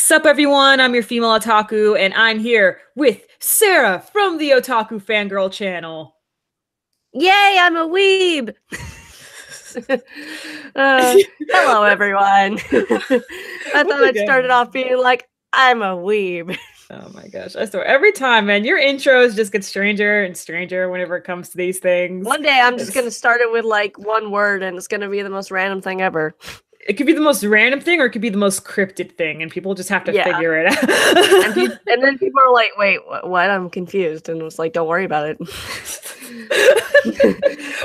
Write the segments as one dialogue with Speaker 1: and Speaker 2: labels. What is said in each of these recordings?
Speaker 1: Sup everyone, I'm your female otaku, and I'm here with Sarah from the Otaku Fangirl channel.
Speaker 2: Yay, I'm a weeb! Hello, everyone. I thought I'd start it off being like, I'm a weeb.
Speaker 1: Oh my gosh, I swear, every time, man, your intros just get stranger and stranger whenever it comes to these things.
Speaker 2: One day I'm just going to start it with like one word, and it's going to be the most random thing ever.
Speaker 1: It could be the most random thing, or it could be the most cryptid thing, and people just have to figure it out.
Speaker 2: and then people are like, wait, what? I'm confused. And it's like, don't worry about it.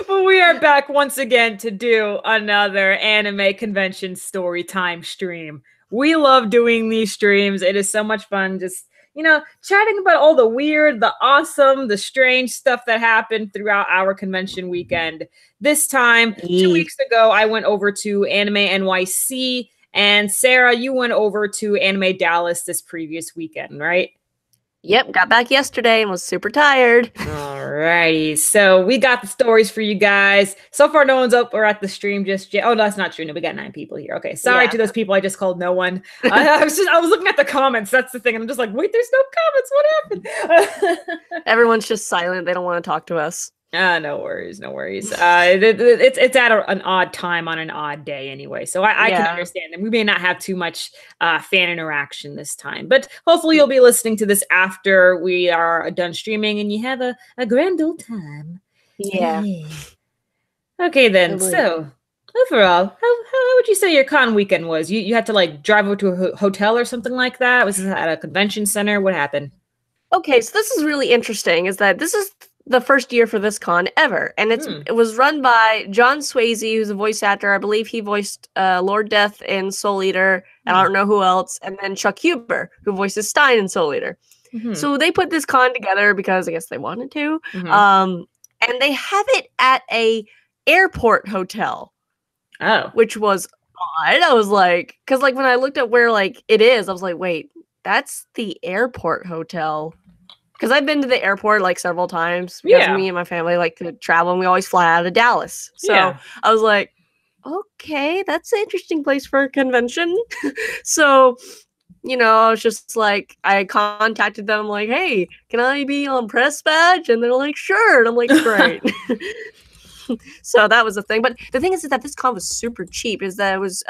Speaker 1: But we are back once again to do another anime convention story time stream. We love doing these streams. It is so much fun just, chatting about all the weird, the awesome, the strange stuff that happened throughout our convention weekend. This time, 2 weeks ago, I went over to Anime NYC, and Sarah, you went over to Anime Dallas this previous weekend, right?
Speaker 2: Yep, got back yesterday and was super tired.
Speaker 1: Alrighty, so we got the stories for you guys. So far, no one's up or at the stream just yet. Oh, no, that's not true. No, we got 9 people here. Okay, sorry to those people I just called no one. I was looking at the comments. That's the thing. I'm just like, wait, there's no comments. What happened?
Speaker 2: Everyone's just silent. They don't want to talk to us.
Speaker 1: No worries, no worries. It's at an odd time on an odd day anyway, so I can understand that we may not have too much fan interaction this time, but hopefully you'll be listening to this after we are done streaming and you have a grand old time.
Speaker 2: Yeah.
Speaker 1: Okay then. So overall, how would you say your con weekend was? You had to like drive over to a hotel or something like that? Was this at a convention center? What happened?
Speaker 2: Okay, so this is really interesting. Is that this is the first year for this con ever, and it was run by John Swayze, who's a voice actor. I believe he voiced Lord Death in Soul Eater, and I don't know who else, and then Chuck Huber, who voices Stein in Soul Eater. So they put this con together because I guess they wanted to, and they have it at a airport hotel.
Speaker 1: Oh,
Speaker 2: which was odd. I was like, because like when I looked at where like it is, I was like, wait, that's the airport hotel. Because I've been to the airport like several times because me and my family like to travel and we always fly out of Dallas. So I was like, okay, that's an interesting place for a convention. So, I was just like, I contacted them like, hey, can I be on press badge? And they're like, sure. And I'm like, great. So that was the thing. But the thing is that this con was super cheap. Is that it was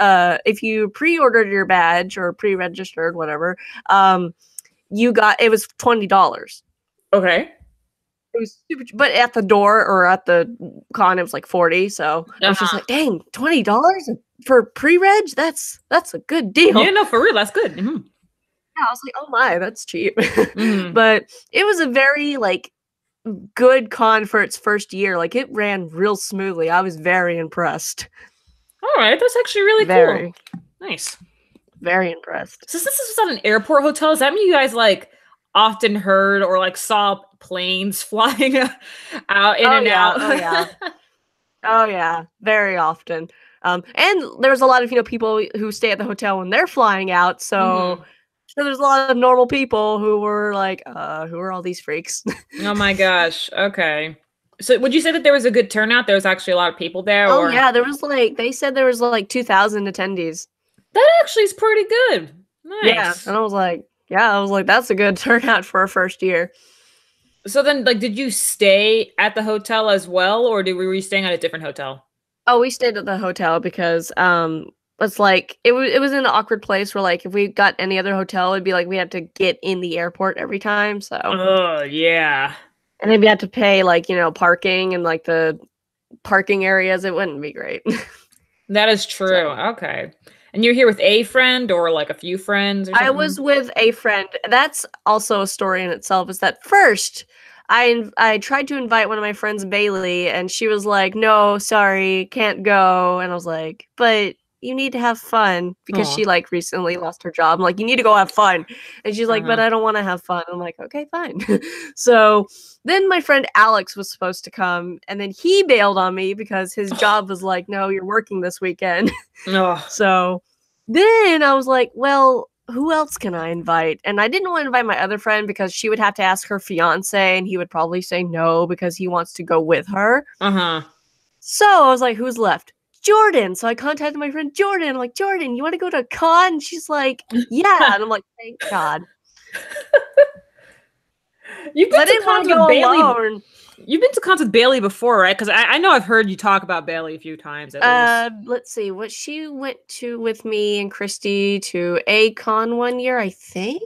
Speaker 2: if you pre-ordered your badge or pre-registered, whatever, it was $20.
Speaker 1: Okay.
Speaker 2: It was super, but at the door or at the con it was like $40. So I was just like, dang, $20 for pre-reg? That's a good deal.
Speaker 1: Yeah, no, for real, that's good.
Speaker 2: Yeah, I was like, oh my, that's cheap. But it was a very like good con for its first year. Like it ran real smoothly. I was very impressed.
Speaker 1: All right, that's actually really cool. Nice.
Speaker 2: Very impressed.
Speaker 1: So since this was at an airport hotel, does that mean you guys like often heard or like saw planes flying out in and out?
Speaker 2: Oh yeah, very often. And there's a lot of people who stay at the hotel when they're flying out. So there's a lot of normal people who were like, who are all these freaks?
Speaker 1: Oh my gosh. Okay. So would you say that there was a good turnout? There was actually a lot of people there?
Speaker 2: Oh yeah, there was they said there was like 2,000 attendees.
Speaker 1: That actually is pretty good. Nice.
Speaker 2: Yeah, and I was like, that's a good turnout for a first year.
Speaker 1: So then, like, did you stay at the hotel as well, or were you staying at a different hotel?
Speaker 2: Oh, we stayed at the hotel because it's like it was in an awkward place where like if we got any other hotel, it'd be like we had to get in the airport every time. So
Speaker 1: oh yeah,
Speaker 2: and then we had to pay like parking and like the parking areas. It wouldn't be great.
Speaker 1: That is true. So. Okay. And you're here with a friend or like a few friends or something?
Speaker 2: I was with a friend. That's also a story in itself, is that first I tried to invite one of my friends, Bailey, and she was like, no, sorry, can't go. And I was like, but you need to have fun because she like recently lost her job. I'm like, you need to go have fun. And she's like, but I don't want to have fun. I'm like, okay, fine. So then my friend Alex was supposed to come, and then he bailed on me because his job was like, no, you're working this weekend. So then I was like, well, who else can I invite? And I didn't want to invite my other friend because she would have to ask her fiance, and he would probably say no because he wants to go with her. So I was like, who's left? Jordan. So I contacted my friend Jordan. I'm like, Jordan, you want to go to a con? And she's like, yeah. And I'm like, thank God.
Speaker 1: You've been
Speaker 2: I
Speaker 1: to
Speaker 2: didn't want
Speaker 1: cons
Speaker 2: to
Speaker 1: with
Speaker 2: go
Speaker 1: Bailey.
Speaker 2: alone.
Speaker 1: You've been to cons with Bailey before, right? Because I know I've heard you talk about Bailey a few times at least.
Speaker 2: Let's see. What she went to with me and Christy to a con one year, I think.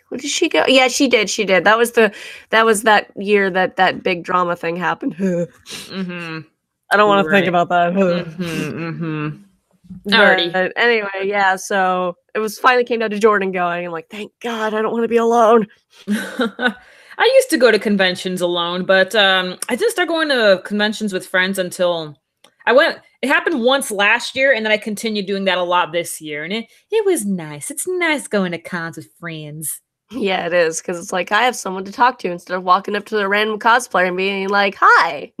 Speaker 2: What did she go? Yeah, she did. She did. That was that year that big drama thing happened.
Speaker 1: Mm-hmm.
Speaker 2: I don't want to think
Speaker 1: Right.
Speaker 2: about that.
Speaker 1: Alrighty.
Speaker 2: But anyway, yeah. So it was finally came down to Jordan going. I'm like, thank God, I don't want to be alone.
Speaker 1: I used to go to conventions alone, but I didn't start going to conventions with friends until I went. It happened once last year, and then I continued doing that a lot this year, and it was nice. It's nice going to cons with friends.
Speaker 2: Yeah, it is, because it's like I have someone to talk to instead of walking up to a random cosplayer and being like, hi.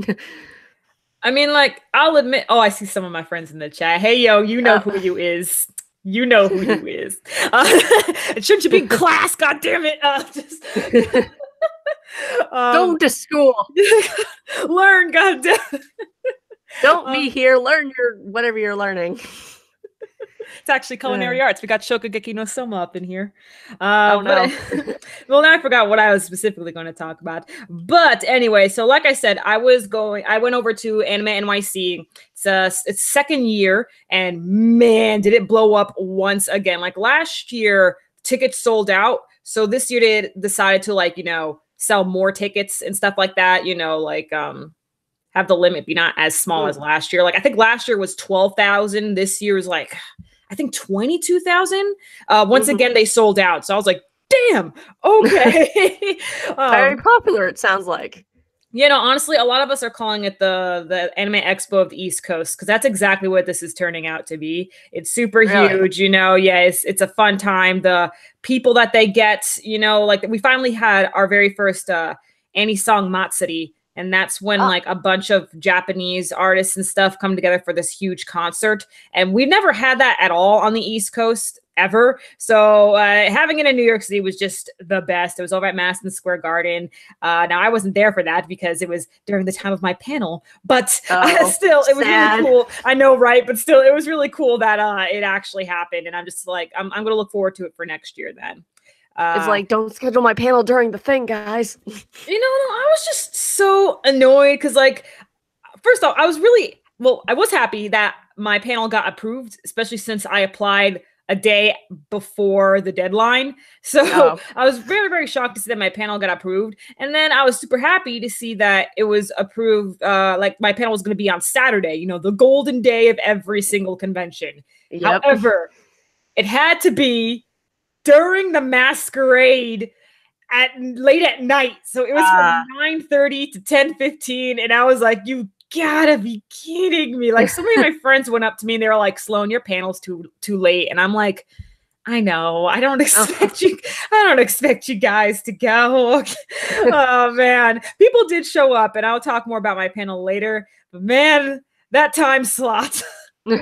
Speaker 1: I mean, like, I'll admit, oh, I see some of my friends in the chat. Hey, yo, you know who you is. You know who you is. Shouldn't you be in class? God damn it.
Speaker 2: Go to school.
Speaker 1: Learn, God damn it.
Speaker 2: Don't be here. Learn your whatever you're learning.
Speaker 1: It's actually culinary arts. We got Shokugeki no Soma up in here.
Speaker 2: Oh no.
Speaker 1: Well, now I forgot what I was specifically going to talk about. But anyway, so like I said, I went over to Anime NYC. It's second year, and man, did it blow up once again. Like last year, tickets sold out. So this year they decided to, like, sell more tickets and stuff like that, like have the limit be not as small as last year. Like I think last year was 12,000. This year is like, I think 22,000. Once again, they sold out. So I was like, damn, okay.
Speaker 2: Very popular, it sounds like.
Speaker 1: Honestly, a lot of us are calling it the Anime Expo of the East Coast, because that's exactly what this is turning out to be. It's super huge, Yeah, it's a fun time. The people that they get, like we finally had our very first Anisong Matsuri. And that's when like a bunch of Japanese artists and stuff come together for this huge concert. And we've never had that at all on the East Coast ever. So having it in New York City was just the best. It was over at Madison Square Garden. Now I wasn't there for that because it was during the time of my panel, but still, it was really cool. I know, right? But still, it was really cool that it actually happened. And I'm just like, I'm going to look forward to it for next year then.
Speaker 2: It's like, don't schedule my panel during the thing, guys.
Speaker 1: I was just so annoyed because, like, first off, I was happy that my panel got approved, especially since I applied a day before the deadline. So I was very, very shocked to see that my panel got approved. And then I was super happy to see that it was approved. Like my panel was going to be on Saturday, the golden day of every single convention. Yep. However, it had to be during the masquerade late at night. So it was from 9:30 to 10:15. And I was like, you gotta be kidding me. Like so many of my friends went up to me and they were like, Sloane, your panel's too late. And I'm like, I know. I don't expect you guys to go. Oh man. People did show up, and I'll talk more about my panel later. But man, that time slot.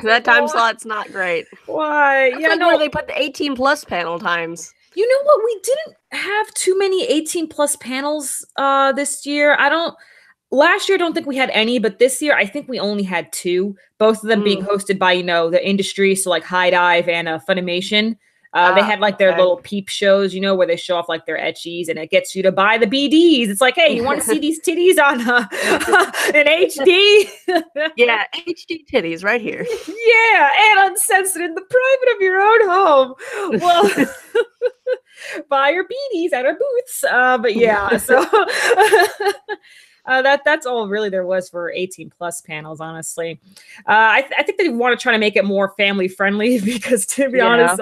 Speaker 2: That time slot's not great.
Speaker 1: Why?
Speaker 2: That's where they put the 18 plus panel times.
Speaker 1: You know what? We didn't have too many 18 plus panels this year. Last year I don't think we had any, but this year I think we only had 2. Both of them being hosted by, the industry, so like High Dive and Funimation. They had like their little peep shows, where they show off like their etchies, and it gets you to buy the BDs. It's like, hey, you want to see these titties on in HD?
Speaker 2: Yeah, HD titties right here.
Speaker 1: Yeah, and uncensored in the private of your own home. Well, buy your BDs at our booths. But yeah, so that's all really there was for 18 plus panels, honestly. I think they want to try to make it more family friendly because, to be honest,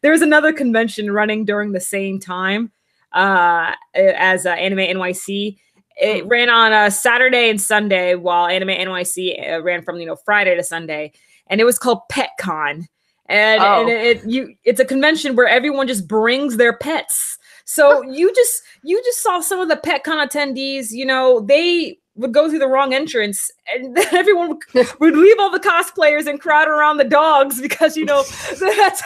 Speaker 1: there was another convention running during the same time as Anime NYC. It ran on Saturday and Sunday, while Anime NYC ran from Friday to Sunday, and it was called PetCon. And it's a convention where everyone just brings their pets. So you just saw some of the PetCon attendees, they would go through the wrong entrance, and then everyone would leave all the cosplayers and crowd around the dogs because, that's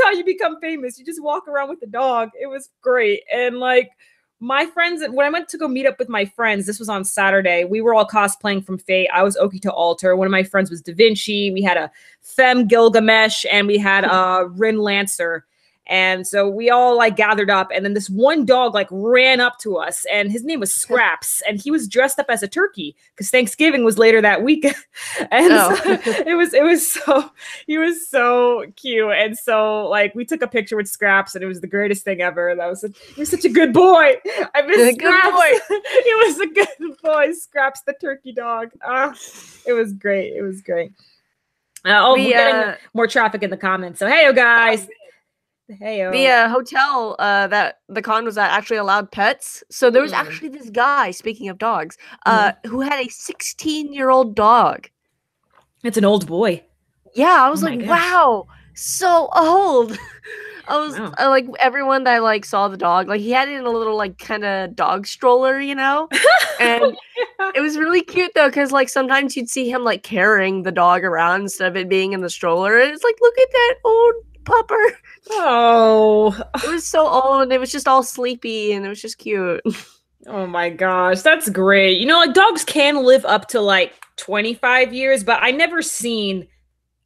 Speaker 1: how you become famous. You just walk around with the dog. It was great. And like, my friends, when I went to go meet up with my friends, this was on Saturday. We were all cosplaying from Fate. I was Oki to Alter. One of my friends was Da Vinci. We had a Femme Gilgamesh, and we had a Rin Lancer. And so we all like gathered up, and then this one dog like ran up to us, and his name was Scraps, and he was dressed up as a turkey because Thanksgiving was later that week, and so he was so cute, and so like we took a picture with Scraps, and it was the greatest thing ever. He was such a good boy. I miss Scraps. He was a good boy, Scraps the turkey dog. It was great. It was great. We're getting more traffic in the comments. So hey, guys. Hey-o.
Speaker 2: The hotel that the con was at actually allowed pets. So there was actually this guy, speaking of dogs, who had a 16-year-old dog.
Speaker 1: It's an old boy.
Speaker 2: Yeah, I was like, wow, so old. I was like, everyone that like saw the dog, like he had it in a little like kind of dog stroller, you know? And it was really cute though, because like sometimes you'd see him like carrying the dog around instead of it being in the stroller. And it's like, look at that old pupper.
Speaker 1: Oh,
Speaker 2: it was so old, and it was just all sleepy, and it was just cute.
Speaker 1: Oh my gosh, that's great. You know, like dogs can live up to like 25 years, but I never seen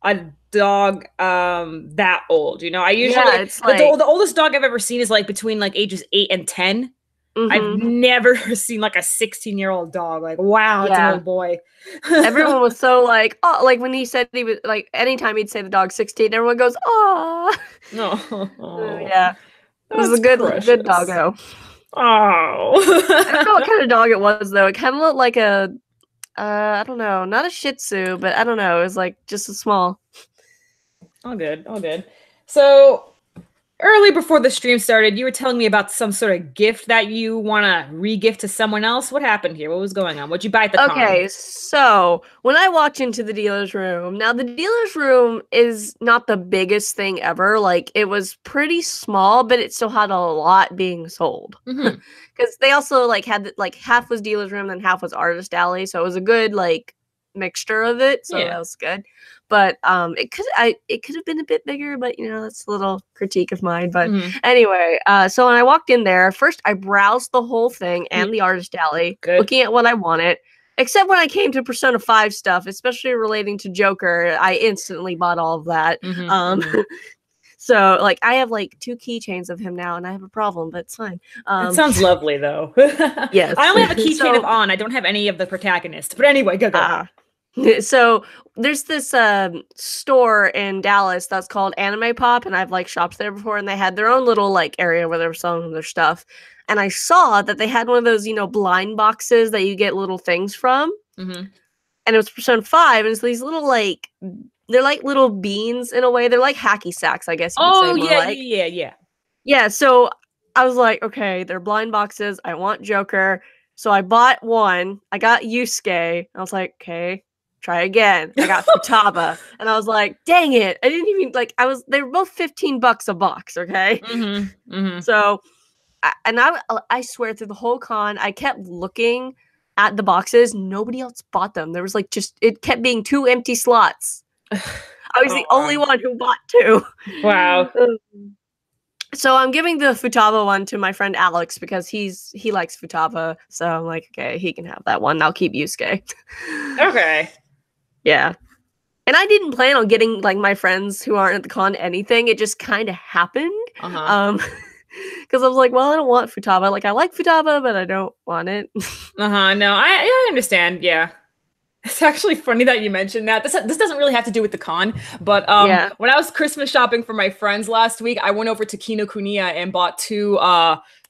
Speaker 1: a dog that old. You know, I usually
Speaker 2: it's like,
Speaker 1: the oldest dog I've ever seen is like between like ages 8 and 10. I've never seen like a 16-year-old dog. Like, wow, it's an old boy.
Speaker 2: Everyone was so like, oh, like when he said he was like, anytime he'd say the dog's 16, everyone goes, oh, yeah. It was a good doggo.
Speaker 1: Oh,
Speaker 2: I don't know what kind of dog it was though. It kind of looked like a, I don't know, not a Shih Tzu, but I don't know. It was like just a small.
Speaker 1: All good, all good. So. Early before the stream started, you were telling me about some sort of gift that you want to re-gift to someone else. What happened here? What was going on? What'd you buy at the con?
Speaker 2: Okay, so when I walked into the dealer's room, now the dealer's room is not the biggest thing ever. Like, it was pretty small, but it still had a lot being sold. Because they also, like, had, like, half was dealer's room and half was artist alley. So it was a good, like, mixture of it. So that was good. But it could have been a bit bigger, but you know, that's a little critique of mine. But anyway, so when I walked in there, first I browsed the whole thing and the artist alley, looking at what I wanted. Except when I came to Persona 5 stuff, especially relating to Joker, I instantly bought all of that. So like I have like 2 keychains of him now, and I have a problem, but it's fine.
Speaker 1: It sounds lovely though.
Speaker 2: Yes,
Speaker 1: I only have a keychain of On. I don't have any of the protagonists. But anyway, go.
Speaker 2: So there's this store in Dallas that's called Anime Pop, and I've like shopped there before, and they had their own little like area where they were selling their stuff. And I saw that they had one of those, you know, blind boxes that you get little things from. And it was Persona 5, and it's these little like, they're like little beans in a way. They're like hacky sacks, I guess you could say. Yeah, so I was like, okay, they're blind boxes. I want Joker. So I bought one. I got Yusuke. I was like, okay. Try again. I got Futaba, and I was like, "Dang it! I didn't even like." They were both $15 a box. Okay, so, I swear through the whole con, I kept looking at the boxes. Nobody else bought them. There was like it kept being 2 empty slots. I was the only one who bought 2.
Speaker 1: Wow.
Speaker 2: So I'm giving the Futaba one to my friend Alex because he likes Futaba. So I'm like, okay, he can have that one. I'll keep Yusuke.
Speaker 1: Okay.
Speaker 2: Yeah. And I didn't plan on getting like my friends who aren't at the con anything. It just kind of happened. Because I was like, well, I don't want Futaba. Like, I like Futaba, but I don't want it.
Speaker 1: No, I understand. Yeah. It's actually funny that you mentioned that. This doesn't really have to do with the con, but when I was Christmas shopping for my friends last week, I went over to Kinokuniya and bought 2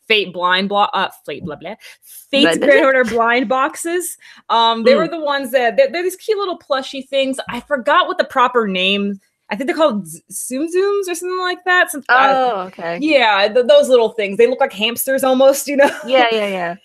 Speaker 1: Fate's Grand Order blind boxes. They were the ones that they're these cute little plushy things. I forgot what the proper name. I think they're called Zoom Zooms or something like that.
Speaker 2: Okay.
Speaker 1: Yeah, those little things. They look like hamsters almost, you know? Yeah.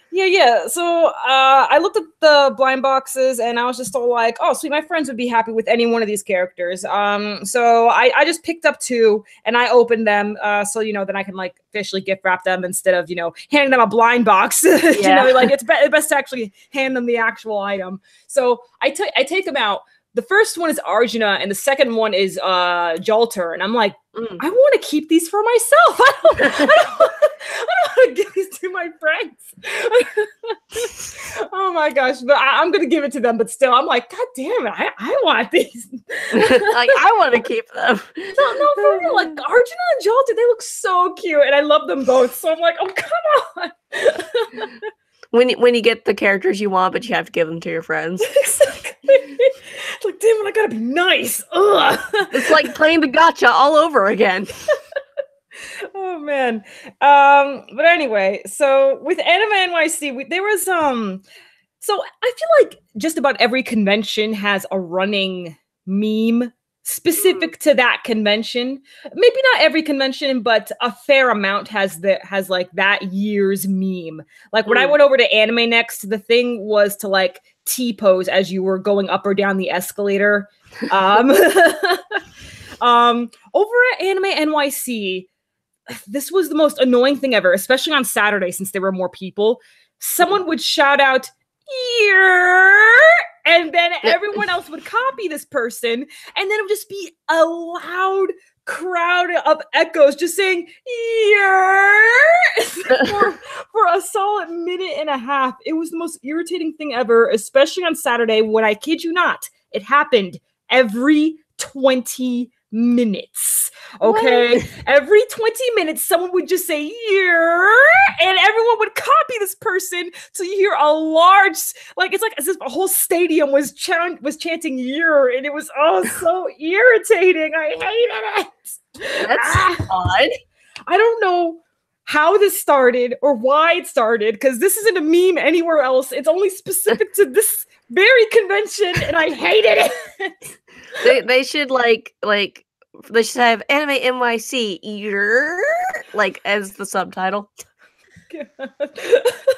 Speaker 1: So I looked at the blind boxes, and I was just all like, oh, sweet, my friends would be happy with any one of these characters. So I just picked up 2, and I opened them so, you know, then I can, like, officially gift wrap them instead of, you know, handing them a blind box. You know, like, it's best to actually hand them the actual item. So I take them out. The first one is Arjuna, and the second one is Jolter. And I'm like, I want to keep these for myself. I don't don't want to give these to my friends. Oh my gosh. But I'm going to give it to them. But still, I'm like, God damn it. I want these.
Speaker 2: Like, I want to keep them.
Speaker 1: No, for real. Like, Arjuna and Jalta, they look so cute. And I love them both. So I'm like, oh, come on.
Speaker 2: When you get the characters you want, but you have to give them to your friends.
Speaker 1: Exactly. It's like, damn it, I gotta be nice. Ugh.
Speaker 2: It's like playing the gacha all over again.
Speaker 1: Oh man. But anyway, so with Anime NYC, there was so I feel like just about every convention has a running meme specific to that convention. Maybe not every convention, but a fair amount has like that year's meme. Like when I went over to Anime Next, the thing was to like T-pose as you were going up or down the escalator. Over at Anime NYC, this was the most annoying thing ever, especially on Saturday since there were more people. Someone would shout out, "Year," and then everyone else would copy this person, and then it would just be a loud crowd of echoes just saying "Year" for a solid minute and a half. It was the most irritating thing ever, especially on Saturday when, I kid you not, it happened every 20 minutes. Okay, every 20 minutes someone would just say "year," and everyone would copy this person, so you hear a large, like, it's like as if a whole stadium was chanting "year," and it was so irritating. I hated it.
Speaker 2: That's odd.
Speaker 1: I don't know how this started or why it started, because this isn't a meme anywhere else. It's only specific to this very convention, and I hated it.
Speaker 2: They should like they should have Anime NYC year like as the subtitle.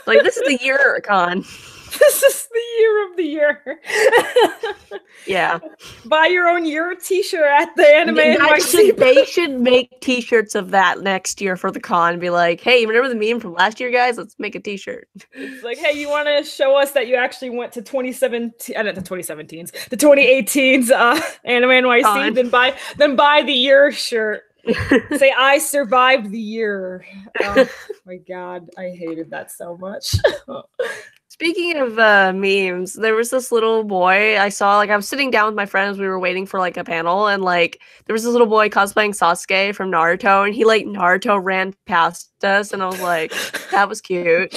Speaker 2: Like, this is the year con.
Speaker 1: This is the year of the year.
Speaker 2: Yeah.
Speaker 1: Buy your own year t-shirt at the Anime NYC.
Speaker 2: They should make t-shirts of that next year for the con. Be like, hey, remember the meme from last year, guys? Let's make a t-shirt.
Speaker 1: It's like, hey, you want to show us that you actually went to 2017, not the 2017s, the 2018's Anime NYC, then buy the year shirt. Say, I survived the year. Oh my God, I hated that so much.
Speaker 2: Speaking of memes, there was this little boy I saw, like, I was sitting down with my friends, we were waiting for like a panel, and like there was this little boy cosplaying Sasuke from Naruto, and he like Naruto ran past us, and I was like, that was cute.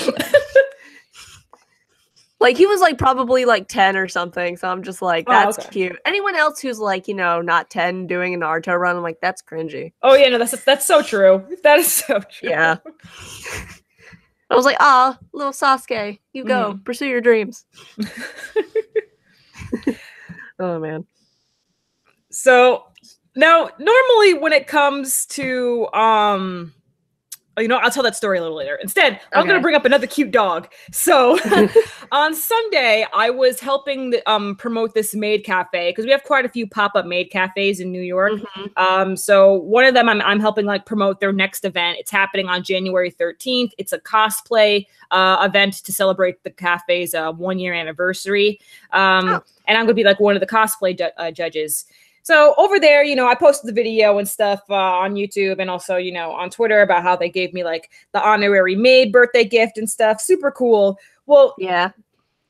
Speaker 2: Like, he was like probably like 10 or something, so I'm just like, that's cute. Anyone else who's like, you know, not 10 doing a Naruto run, I'm like, that's cringy.
Speaker 1: Oh yeah, no, that's so true. That is so true.
Speaker 2: Yeah. I was like, little Sasuke, you go, pursue your dreams. Oh man.
Speaker 1: So now, normally when it comes to you know, I'll tell that story a little later. Instead, I'm going to bring up another cute dog. So on Sunday, I was helping promote this Maid cafe, because we have quite a few pop-up Maid cafes in New York. So one of them, I'm helping like promote their next event. It's happening on January 13th. It's a cosplay event to celebrate the cafe's 1-year anniversary. And I'm going to be like one of the cosplay judges. So over there, you know, I posted the video and stuff on YouTube, and also, you know, on Twitter about how they gave me like the honorary Maid birthday gift and stuff. Super cool. Well, yeah,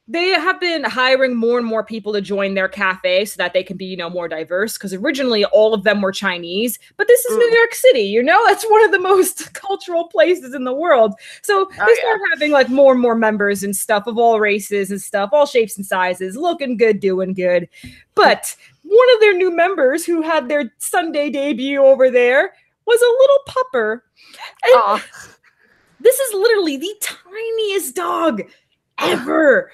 Speaker 1: they have been hiring more and more people to join their cafe so that they can be, you know, more diverse, because originally all of them were Chinese, but this is New York City, you know, that's one of the most cultural places in the world. So they start having like more and more members and stuff of all races and stuff, all shapes and sizes, looking good, doing good. But one of their new members who had their Sunday debut over there was a little pupper. And this is literally the tiniest dog ever.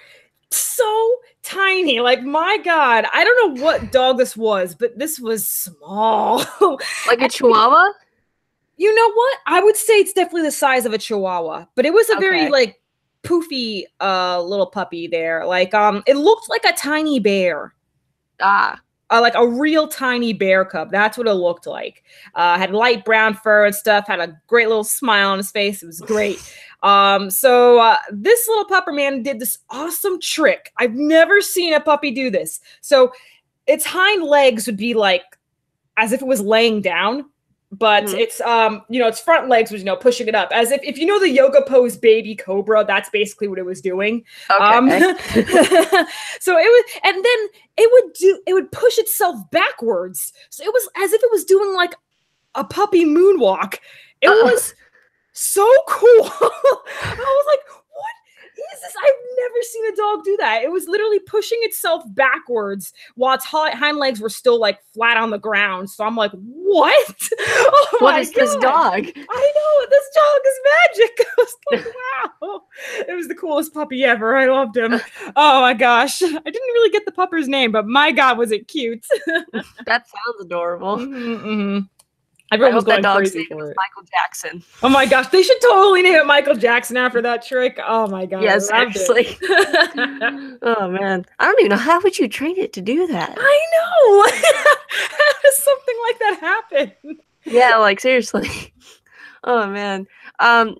Speaker 1: So tiny. Like, my God, I don't know what dog this was, but this was small.
Speaker 2: Like a Chihuahua?
Speaker 1: You know what? I would say it's definitely the size of a Chihuahua, but it was a very like poofy little puppy there. Like, it looked like a tiny bear. Like a real tiny bear cub. That's what it looked like. Had light brown fur and stuff. Had a great little smile on his face. It was great. So this little pupper man did this awesome trick. I've never seen a puppy do this. So its hind legs would be like as if it was laying down, but it's its front legs was pushing it up as if you know the yoga pose baby cobra. That's basically what it was doing.
Speaker 2: Okay.
Speaker 1: So it was, and then it would push itself backwards. So it was as if it was doing like a puppy moonwalk. It was so cool. I was like, what is this? I've never seen a dog do that. It was literally pushing itself backwards while its hind legs were still like flat on the ground. So I'm like, what? Oh
Speaker 2: what is this dog?
Speaker 1: I know, this dog is magic. I was like, wow. It was the coolest puppy ever. I loved him. Oh my gosh. I didn't really get the pupper's name, but my God, was it cute.
Speaker 2: That sounds adorable.
Speaker 1: Everyone was going crazy for it.
Speaker 2: Michael Jackson.
Speaker 1: Oh my gosh, they should totally name it Michael Jackson after that trick. Oh my god.
Speaker 2: Yeah, seriously. Oh man, I don't even know, how would you train it to do that?
Speaker 1: I know. How does something like that happen?
Speaker 2: Yeah, like seriously. Oh man.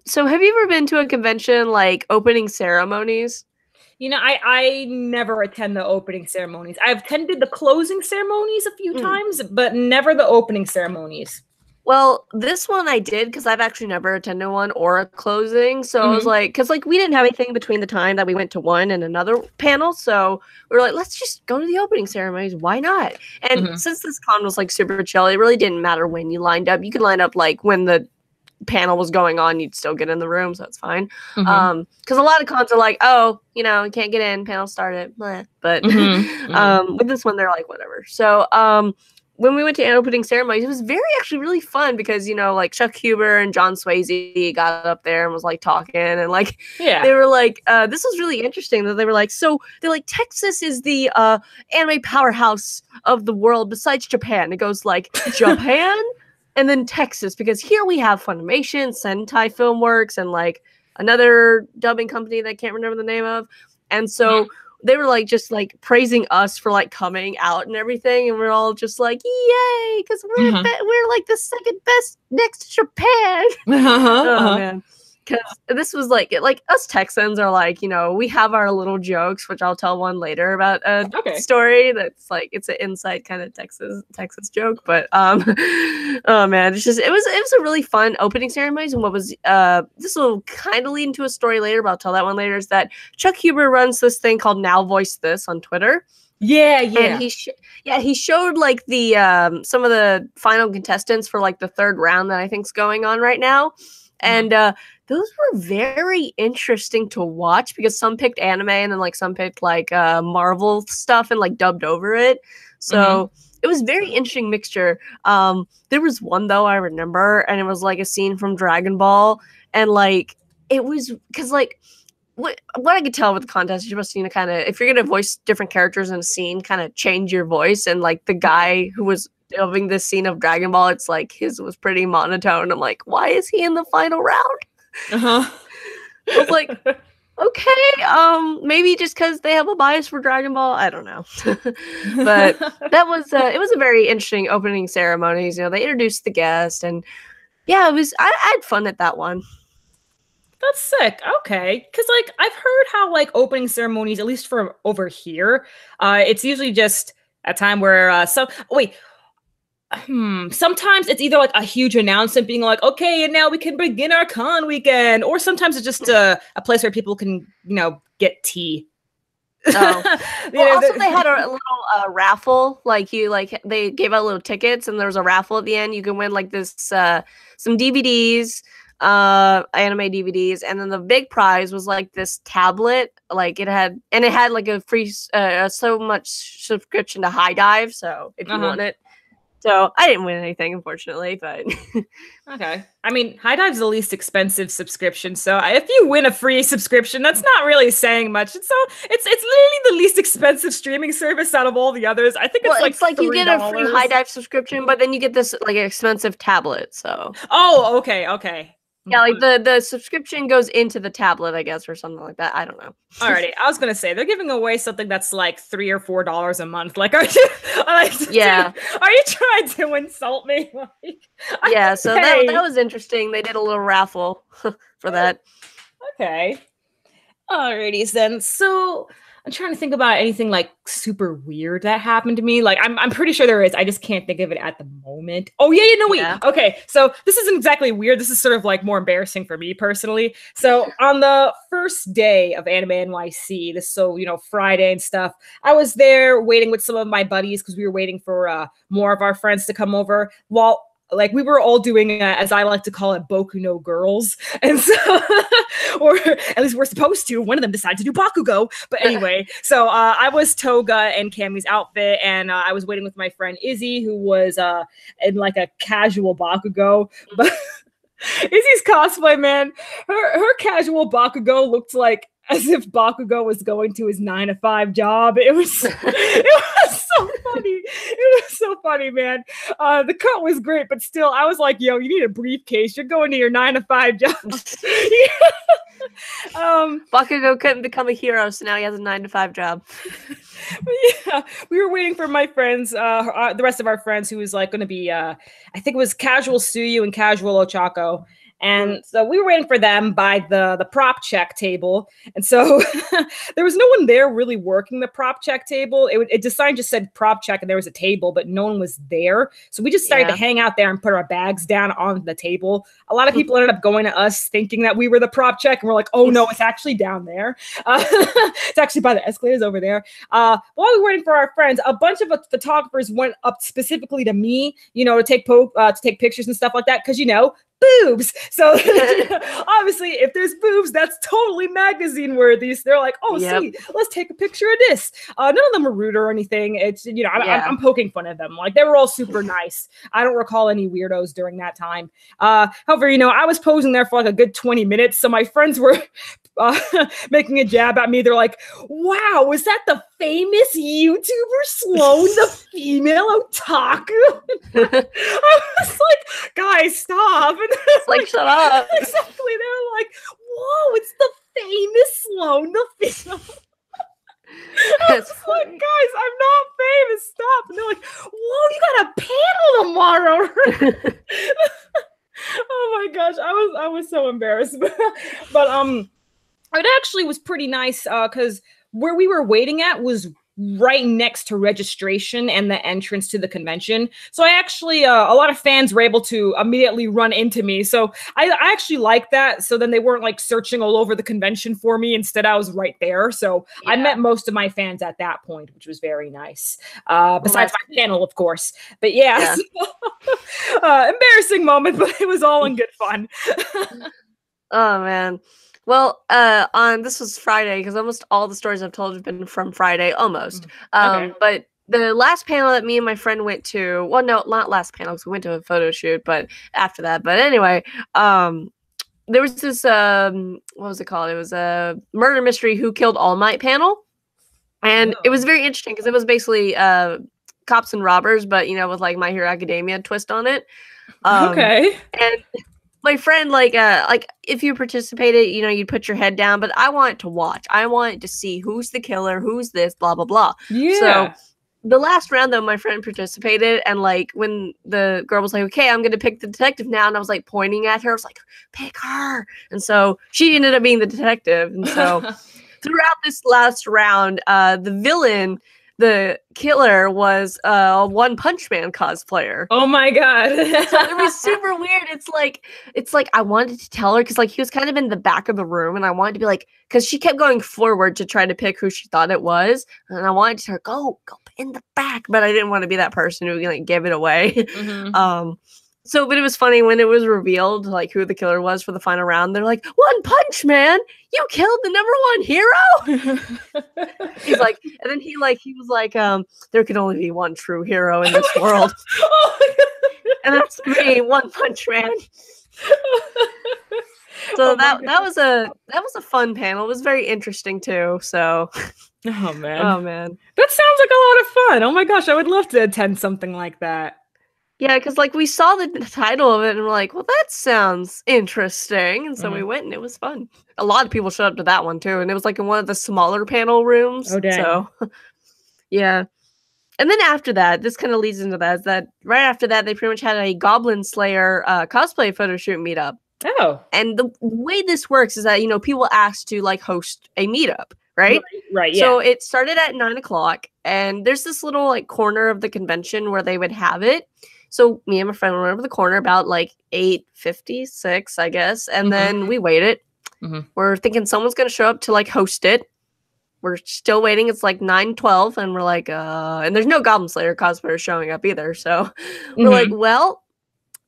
Speaker 2: So have you ever been to a convention like opening ceremonies?
Speaker 1: I never attend the opening ceremonies. I've attended the closing ceremonies a few times, but never the opening ceremonies.
Speaker 2: Well, this one I did because I've actually never attended one or a closing. So I was like, because like we didn't have anything between the time that we went to one and another panel. So we were like, let's just go to the opening ceremonies. Why not? And since this con was like super chill, it really didn't matter when you lined up. You could line up like when the panel was going on, you'd still get in the room. So that's fine. Because a lot of cons are like, oh, you can't get in, panel started. Bleh. But with this one, they're like, whatever. So, when we went to opening ceremonies, it was actually really fun because, like Chuck Huber and John Swayze got up there and was like talking and like, they were like, this was really interesting that they were like, so they're like, Texas is the anime powerhouse of the world besides Japan. It goes like Japan and then Texas, because here we have Funimation, Sentai Filmworks, and like another dubbing company that I can't remember the name of. And so they were like just like praising us for like coming out and everything, and we're all just like, yay, because we're like the second best next to Japan. Oh man, because this was like us Texans are like, we have our little jokes, which I'll tell one later about a story that's like it's an inside kind of Texas joke, but oh man, it was a really fun opening ceremonies. And what was this will kind of lead into a story later, but I'll tell that one later, is that Chuck Huber runs this thing called Now Voice This on Twitter. And he showed like the some of the final contestants for like the third round that I think's going on right now. And those were very interesting to watch because some picked anime and then like some picked like Marvel stuff and like dubbed over it. So it was very interesting mixture. There was one though I remember, and it was like a scene from Dragon Ball, and like it was because like what I could tell with the contest, you're supposed to kind of, if you're gonna voice different characters in a scene, kind of change your voice. And like the guy who was dubbing this scene of Dragon Ball, it's like his was pretty monotone. I'm like, why is he in the final round? I was like, okay, maybe just because they have a bias for Dragon Ball. I don't know. But that was it was a very interesting opening ceremonies. They introduced the guest, and yeah, it was. I had fun at that one.
Speaker 1: That's sick. Okay, because like I've heard how like opening ceremonies, at least for over here, it's usually just a time where sometimes it's either like a huge announcement being like, okay, and now we can begin our con weekend, or sometimes it's just a place where people can get tea.
Speaker 2: Also they had a little raffle, like they gave out little tickets, and there was a raffle at the end. You can win like this some DVDs, anime DVDs, and then the big prize was like this tablet, like it had like a free so much subscription to High Dive, so if you want it. So I didn't win anything, unfortunately, but
Speaker 1: okay. I mean, High Dive's the least expensive subscription, so if you win a free subscription, that's not really saying much. It's literally the least expensive streaming service out of all the others. I think it's like
Speaker 2: you get a free High Dive subscription, but then you get this like expensive tablet. So
Speaker 1: okay.
Speaker 2: Yeah, like the subscription goes into the tablet, I guess, or something like that. I don't know.
Speaker 1: Alrighty, I was gonna say they're giving away something that's like $3 or $4 a month. Like, are you? Are you trying to insult me?
Speaker 2: Yeah. So that was interesting. They did a little raffle for that.
Speaker 1: Okay. Alrighty then. So, I'm trying to think about anything like super weird that happened to me. Like I'm pretty sure there is. I just can't think of it at the moment. Oh yeah, no wait. Okay, so this isn't exactly weird. This is sort of like more embarrassing for me personally. So on the first day of Anime NYC, Friday and stuff, I was there waiting with some of my buddies because we were waiting for more of our friends to come over. While like we were all doing, as I like to call it, Boku no Girls, and so, or at least we're supposed to. One of them decided to do Bakugo, but anyway. So I was Toga and Cammy's outfit, and I was waiting with my friend Izzy, who was in like a casual Bakugo, but. Izzy's cosplay, man, her casual Bakugo looked like as if Bakugo was going to his 9-to-5 job. It was so funny. It was so funny, man. The cut was great, but still, I was like, yo, you need a briefcase. You're going to your 9-to-5 job.
Speaker 2: Bakugo couldn't become a hero, so now he has a 9-to-5 job.
Speaker 1: But yeah, we were waiting for my friends, the rest of our friends, who was like going to be, I think it was casual Suyu and casual Ochako. And so we were waiting for them by the prop check table. And so there was no one there really working the prop check table. The sign just said prop check and there was a table, but no one was there. So we just started to hang out there and put our bags down on the table. A lot of people ended up going to us thinking that we were the prop check. And we're like, oh no, it's actually down there. It's actually by the escalators over there. While we were waiting for our friends, a bunch of photographers went up specifically to me, to take pictures and stuff like that. Cause boobs. So obviously, if there's boobs, that's totally magazine worthy. So they're like, oh, see, let's take a picture of this. None of them are rude or anything. It's, I'm poking fun at them. Like, they were all super nice. I don't recall any weirdos during that time. However, I was posing there for like a good 20 minutes. So my friends were making a jab at me. They're like, wow, was that the famous YouTuber Sloane, the female otaku? I was like, guys, stop. And
Speaker 2: like, shut up.
Speaker 1: Exactly. They're like, whoa, it's the famous Sloane, the female. I was like, guys, I'm not famous. Stop. And they're like, whoa, you got a panel tomorrow. Oh my gosh, I was so embarrassed. But it actually was pretty nice because where we were waiting at was right next to registration and the entrance to the convention. So I actually, a lot of fans were able to immediately run into me. So I actually liked that. So then they weren't like searching all over the convention for me. Instead, I was right there. So I met most of my fans at that point, which was very nice. Besides my panel, of course. But yeah. Embarrassing moment, but it was all in good fun.
Speaker 2: Oh, man. Well, this was Friday because almost all the stories I've told have been from Friday, almost. Okay. But the last panel that me and my friend went to, well, no, not last panel because we went to a photo shoot, but after that. But anyway, there was this, what was it called? It was a murder mystery Who Killed All Might panel. And it was very interesting because it was basically cops and robbers, but, with like My Hero Academia twist on it.
Speaker 1: Okay.
Speaker 2: And my friend, like if you participated, you'd put your head down, but I wanted to watch. I wanted to see who's the killer, who's this, blah, blah, blah.
Speaker 1: Yeah.
Speaker 2: So the last round, though, my friend participated, and like when the girl was like, okay, I'm going to pick the detective now, and I was like pointing at her, I was like, pick her. And so she ended up being the detective. And so throughout this last round, the villain, the killer, was a One Punch Man cosplayer.
Speaker 1: Oh my god.
Speaker 2: So it was super weird. It's like I wanted to tell her because like he was kind of in the back of the room, and I wanted to be like, because she kept going forward to try to pick who she thought it was, and I wanted to go in the back, but I didn't want to be that person who like give it away. Mm-hmm. But it was funny when it was revealed like who the killer was for the final round. They're like, One Punch Man, you killed the number 1 hero. He's like, and then he was like, there can only be one true hero in this world. And that's me, One Punch Man. So that was a fun panel. It was very interesting too. So
Speaker 1: Oh man.
Speaker 2: That
Speaker 1: sounds like a lot of fun. Oh my gosh, I would love to attend something like that.
Speaker 2: Yeah, because like we saw the title of it and we're like, well, that sounds interesting. And so we went and it was fun. A lot of people showed up to that one too. And it was like in one of the smaller panel rooms.
Speaker 1: Oh, dang.
Speaker 2: So yeah. And then after that, this kind of leads into that, is that right after that, they pretty much had a Goblin Slayer cosplay photo shoot meetup.
Speaker 1: Oh.
Speaker 2: And the way this works is that, people ask to like host a meetup, right?
Speaker 1: Right, yeah.
Speaker 2: So it started at 9 o'clock, and there's this little like corner of the convention where they would have it. So me and my friend went over the corner about like 8:56, I guess, and then we waited. We're thinking someone's gonna show up to like host it. We're still waiting. It's like 9:12, and we're like, and there's no Goblin Slayer cosplayers showing up either. So we're like, well,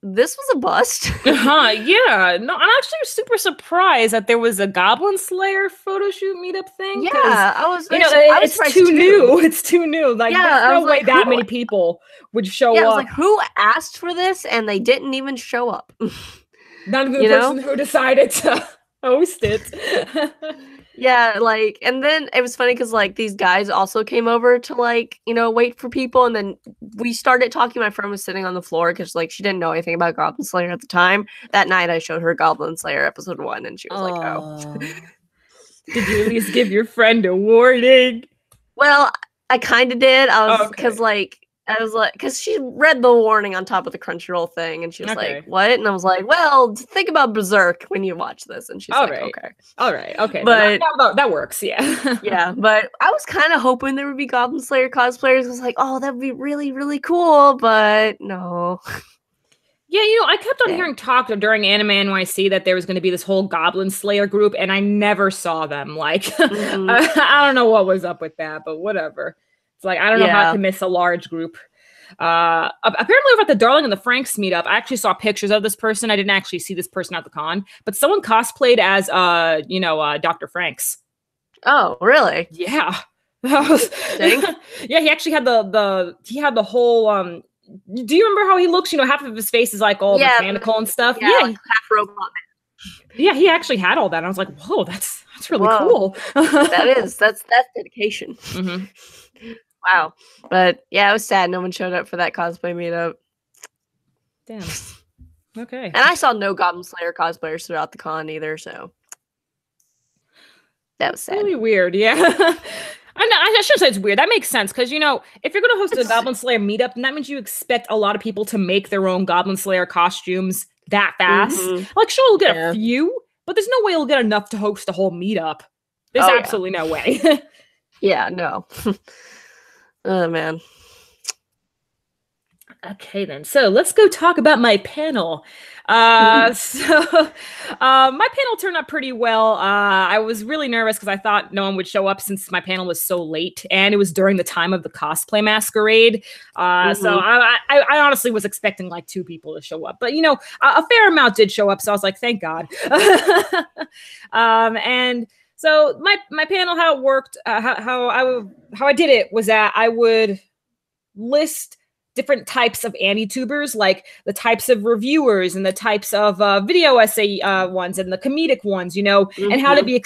Speaker 2: this was a bust.
Speaker 1: Yeah. No, I'm actually super surprised that there was a Goblin Slayer photo shoot meetup thing.
Speaker 2: Yeah, I was.
Speaker 1: You know, it's too new. It's too new. Like, there's no way that many people would show up.
Speaker 2: I was like, who asked for this? And they didn't even show up.
Speaker 1: Not even the person who decided to host it.
Speaker 2: Yeah, like, and then it was funny because like these guys also came over to like, wait for people, and then we started talking. My friend was sitting on the floor because like she didn't know anything about Goblin Slayer at the time. That night I showed her Goblin Slayer episode 1, and she was like, oh.
Speaker 1: Did you at least give your friend a warning?
Speaker 2: Well, I kind of did. Because she read the warning on top of the Crunchyroll thing, and she was like, what? And I was like, well, think about Berserk when you watch this. And she's okay.
Speaker 1: All right, okay.
Speaker 2: But
Speaker 1: that works, yeah.
Speaker 2: Yeah, but I was kind of hoping there would be Goblin Slayer cosplayers. I was like, oh, that would be really, really cool, but no.
Speaker 1: Yeah, I kept on hearing talk during Anime NYC that there was going to be this whole Goblin Slayer group, and I never saw them. Like, I don't know what was up with that, but whatever. It's like, I don't know how to miss a large group. Apparently over at the Darling and the Franks meetup, I actually saw pictures of this person. I didn't actually see this person at the con, but someone cosplayed as, Dr. Franks.
Speaker 2: Oh, really?
Speaker 1: Yeah. Yeah, he actually had the whole, do you remember how he looks? Half of his face is like all mechanical and stuff.
Speaker 2: Yeah, like half robot man.
Speaker 1: Yeah, he actually had all that. And I was like, whoa, that's really cool.
Speaker 2: That's dedication. Wow. But yeah, it was sad no one showed up for that cosplay meetup.
Speaker 1: Damn. Okay.
Speaker 2: And I saw no Goblin Slayer cosplayers throughout the con either, so that was sad.
Speaker 1: Really weird, yeah. I shouldn't say it's weird. That makes sense, because, if you're going to host a Goblin Slayer meetup, then that means you expect a lot of people to make their own Goblin Slayer costumes that fast. Like, sure, we'll get a few, but there's no way we'll get enough to host a whole meetup. There's absolutely no way.
Speaker 2: Yeah, no. Oh, man.
Speaker 1: Okay, then. So let's go talk about my panel. My panel turned out pretty well. I was really nervous because I thought no one would show up since my panel was so late, and it was during the time of the cosplay masquerade. So I honestly was expecting like 2 people to show up, but a fair amount did show up. So I was like, thank God. And so my panel, how it worked, how I did it was that I would list different types of anti-tubers, like the types of reviewers and the types of video essay ones and the comedic ones, and how to be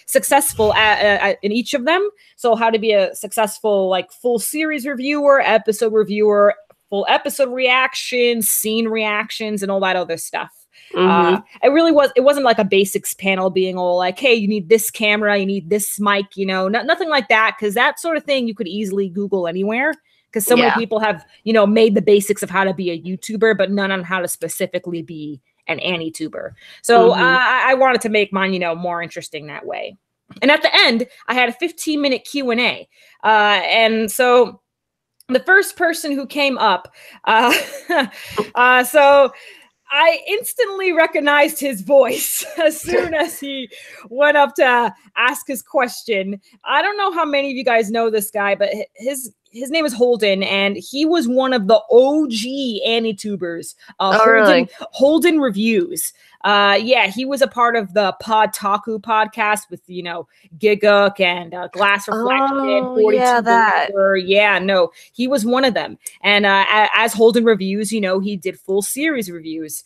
Speaker 1: successful in each of them. So how to be a successful like full series reviewer, episode reviewer, full episode reactions, scene reactions, and all that other stuff. It wasn't like a basics panel being all like, hey, you need this camera, you need this mic, nothing like that, because that sort of thing you could easily Google anywhere, because so many people have made the basics of how to be a YouTuber, but none on how to specifically be an anti-tuber. So I wanted to make mine more interesting that way. And at the end I had a 15-minute Q&A, and so the first person who came up, so I instantly recognized his voice as soon as he went up to ask his question. I don't know how many of you guys know this guy, but his name is Holden, and he was one of the OG anti-tubers. Holden Reviews. He was a part of the Podtaku podcast with, Giguk and Glass Reflection, 42. He was one of them. And as Holden Reviews, he did full series reviews.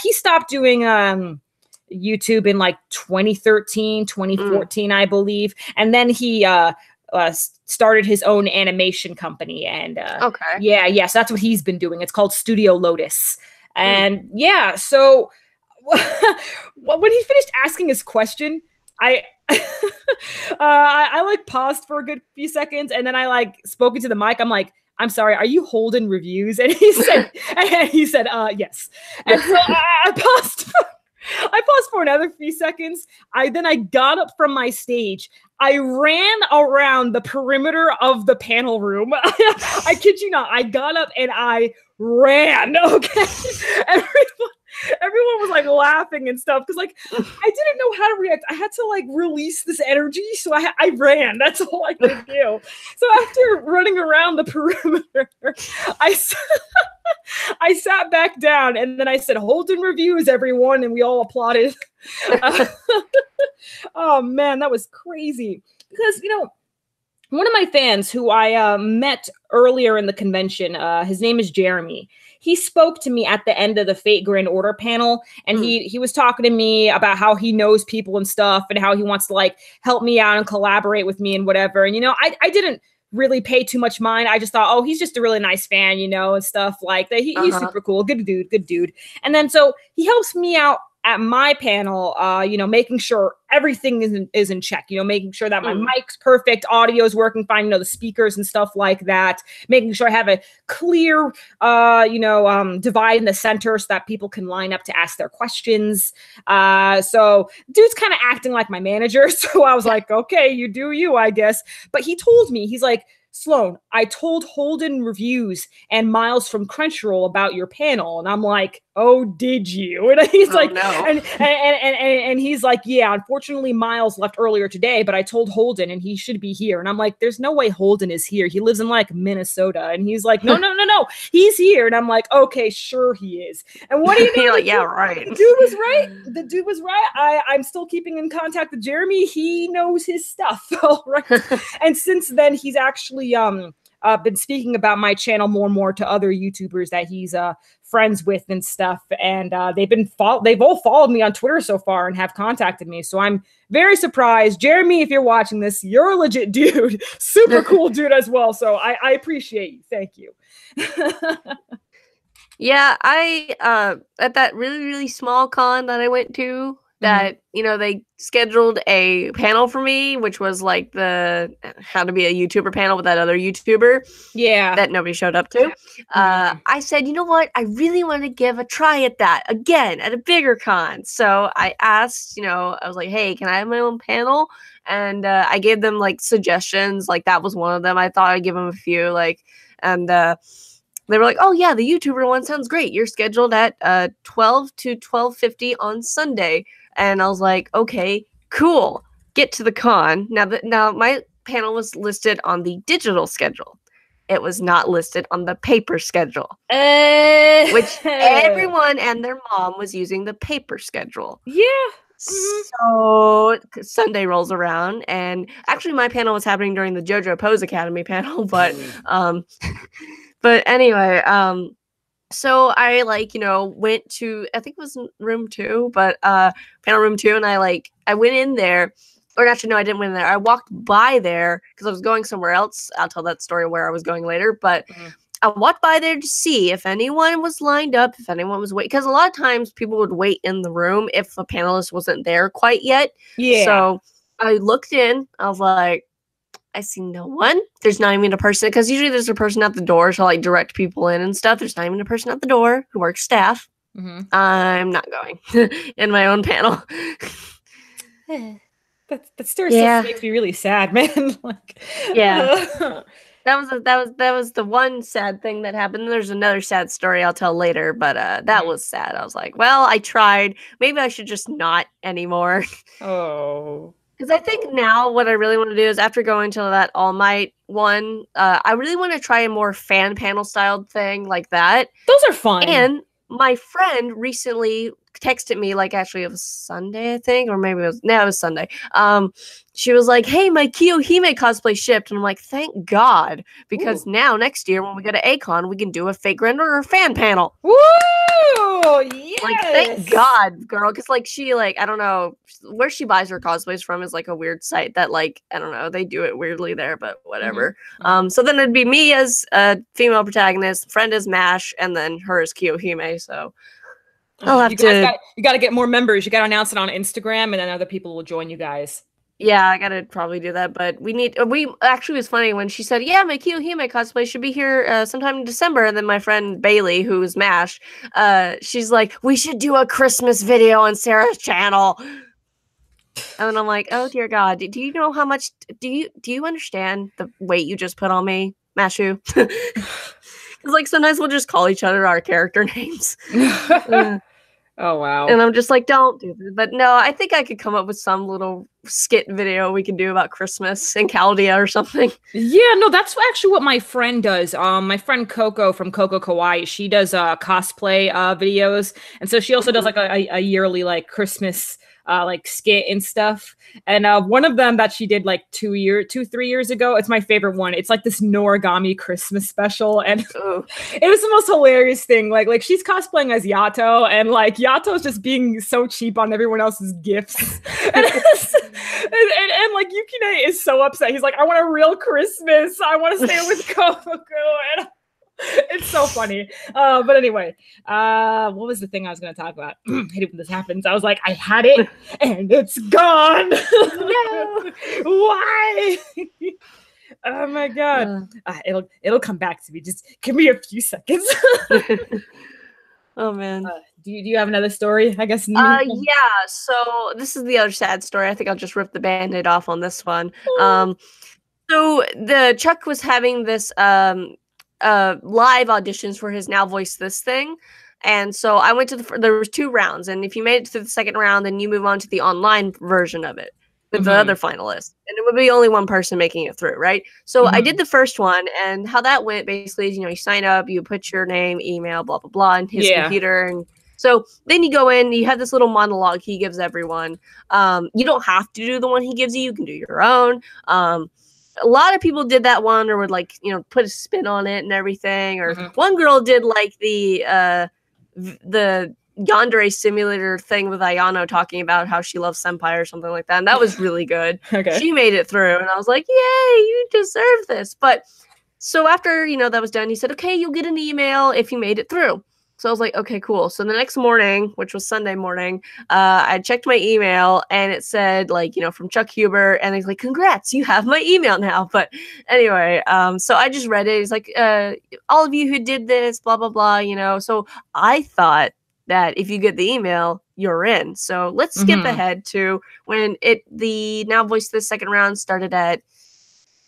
Speaker 1: He stopped doing YouTube in like 2013, 2014, I believe. And then he started his own animation company. And so that's what he's been doing. It's called Studio Lotus. And so when he finished asking his question, I like paused for a good few seconds, and then I like spoke into the mic. I'm like, I'm sorry, are you Holden Reviews? And he said, yes. And so I paused I paused for another few seconds. Then I got up from my stage. I ran around the perimeter of the panel room. I kid you not. I got up and I ran. Okay. Everyone was like laughing and stuff because like I didn't know how to react. I had to like release this energy, so I ran. That's all I could do. So after running around the perimeter, I sat back down and then I said, "Holden reviews, everyone," and we all applauded. Oh man, that was crazy because one of my fans who I met earlier in the convention, his name is Jeremy. He spoke to me at the end of the Fate Grand Order panel, and he was talking to me about how he knows people and stuff, and how he wants to like help me out and collaborate with me and whatever. And I didn't really pay too much mind. I just thought, oh, he's just a really nice fan, and stuff like that. He's super cool, good dude. And then so he helps me out at my panel, making sure everything is in check, making sure that my mic's perfect, audio's working fine, the speakers and stuff like that, making sure I have a clear, divide in the center so that people can line up to ask their questions. So dude's kind of acting like my manager. So I was like, okay, you do you, I guess. But he told me, he's like, Sloane, I told Holden Reviews and Miles from Crunchyroll about your panel. And I'm like, oh, did you? And he's no. and he's like, yeah, unfortunately, Miles left earlier today, but I told Holden and he should be here. And I'm like, there's no way Holden is here. He lives in like Minnesota. And he's like, no, he's here. And I'm like, okay, sure he is. And what do you know?
Speaker 2: You're like, yeah, right.
Speaker 1: The dude was right. The dude was right. I'm still keeping in contact with Jeremy. He knows his stuff. All right. And since then, he's actually been speaking about my channel more and more to other YouTubers that he's friends with and stuff, and they've all followed me on Twitter so far and have contacted me. So I'm very surprised, Jeremy. If you're watching this, you're a legit dude, super cool dude as well. So I appreciate you. Thank you.
Speaker 2: Yeah, I at that really small con that I went to, that they scheduled a panel for me, which was like the how to be a YouTuber panel with that other YouTuber, that nobody showed up to. I said, you know what, I really want to give a try at that again at a bigger con. So I asked, I was like, hey, can I have my own panel? And I gave them like suggestions, like that was one of them. I thought I'd give them a few, and they were like, oh yeah, the YouTuber one sounds great, you're scheduled at 12 to 12:50 on Sunday. And I was like, okay, cool. Get to the con. Now my panel was listed on the digital schedule. It was not listed on the paper schedule. Which everyone and their mom was using the paper schedule.
Speaker 1: Yeah.
Speaker 2: So Sunday rolls around, and actually my panel was happening during the JoJo Pose Academy panel, but but anyway, so I went to, I think it was room 2, but panel room 2, and I went in there, or actually no, I didn't went in there. I walked by there because I was going somewhere else. I'll tell that story where I was going later, but I walked by there to see if anyone was lined up, if anyone was waiting, because a lot of times people would wait in the room if a panelist wasn't there quite yet. Yeah. So I looked in, I was like, I see no one. There's not even a person, because usually there's a person at the door to like direct people in and stuff. There's not even a person at the door who works staff. I'm not going in my own panel.
Speaker 1: That story still makes me really sad, man.
Speaker 2: That was the one sad thing that happened. There's another sad story I'll tell later, but that was sad. I was like, well, I tried. Maybe I should just not anymore.
Speaker 1: Oh.
Speaker 2: Because I think now what I really want to do is, after going to that All Might one, I really want to try a more fan panel styled thing like that.
Speaker 1: Those are fun.
Speaker 2: And my friend recently texted me, actually it was Sunday, I think, or maybe it was Sunday. She was like, hey, my Kiyohime cosplay shipped. And I'm like, thank God, because now next year when we go to A-Kon, we can do a Fake Render or fan panel.
Speaker 1: Woo! Yes!
Speaker 2: Thank God, girl, because she I don't know where she buys her cosplays from, is a weird site that I don't know, they do it weirdly there, but whatever. So then it'd be me as a female protagonist, friend as Mash, and then her as Kiyohime. So I'll have
Speaker 1: you got to get more members. You got to announce it on Instagram, and then other people will join you guys.
Speaker 2: Yeah, I gotta probably do that, but we actually was funny when she said, yeah, my Kiyohime cosplay should be here sometime in December, and then my friend Bailey, who's MASH, she's like, we should do a Christmas video on Sarah's channel. And then I'm like, oh dear God, do you know how much, do you understand the weight you just put on me, Mashu? Because like sometimes we'll just call each other our character names.
Speaker 1: Oh, wow.
Speaker 2: And I'm just like, don't do this. But no, I think I could come up with some little skit video we can do about Christmas in Chaldea or something.
Speaker 1: Yeah, no, that's actually what my friend does. My friend Coco from Coco Kawaii, she does cosplay videos, and so she also does like a yearly like Christmas like skit and stuff. And one of them that she did like 3 years ago, it's my favorite one. It's like this Noragami Christmas special, and it was the most hilarious thing. Like she's cosplaying as Yato, and like Yato's just being so cheap on everyone else's gifts. And like Yukine is so upset. He's like, I want a real Christmas. I want to stay with Coco. And it's so funny. But anyway, what was the thing I was going to talk about? I hate it when this happens. I was like, I had it and it's gone. No. Why? Oh my God. It'll come back to me. Just give me a few seconds.
Speaker 2: Oh man.
Speaker 1: Do you have another story? I guess.
Speaker 2: Yeah. So this is the other sad story. I think I'll just rip the Band-Aid off on this one. So the Chuck was having this live auditions for his Now Voice This thing, and so I went to there was 2 rounds, and if you made it to the second round, then you move on to the online version of it with the other finalists, and it would be only one person making it through, right? So I did the first one, and how that went basically is, you sign up, you put your name, email, blah blah blah, in his computer, and so then you go in, you have this little monologue he gives everyone. You don't have to do the one he gives you can do your own. A lot of people did that one, or would like, put a spin on it and everything. Or one girl did like the yandere simulator thing with Ayano talking about how she loves senpai or something like that. And that was really good. Okay. She made it through, and I was like, yay, you deserve this. But so after, that was done, he said, okay, you'll get an email if you made it through. So I was like, okay, cool. So the next morning, which was Sunday morning, I checked my email, and it said, like, from Chuck Huber, and he's like, congrats, you have my email now. But anyway, so I just read it. He's like, all of you who did this, blah, blah, blah, So I thought that if you get the email, you're in. So let's skip ahead to when the Now Voice This second round started at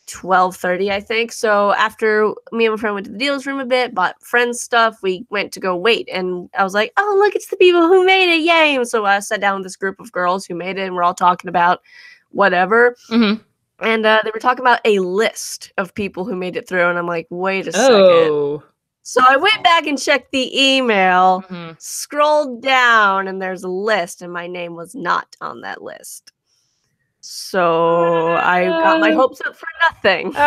Speaker 2: 12:30, I think. So after me and my friend went to the dealer's room a bit, bought friends stuff, we went to go wait, and I was like, oh, look, it's the people who made it, yay. And so I sat down with this group of girls who made it, and we're all talking about whatever. And they were talking about a list of people who made it through, and I'm like, wait a second. So I went back and checked the email, scrolled down, and there's a list, and my name was not on that list. So I got my hopes up for nothing. So then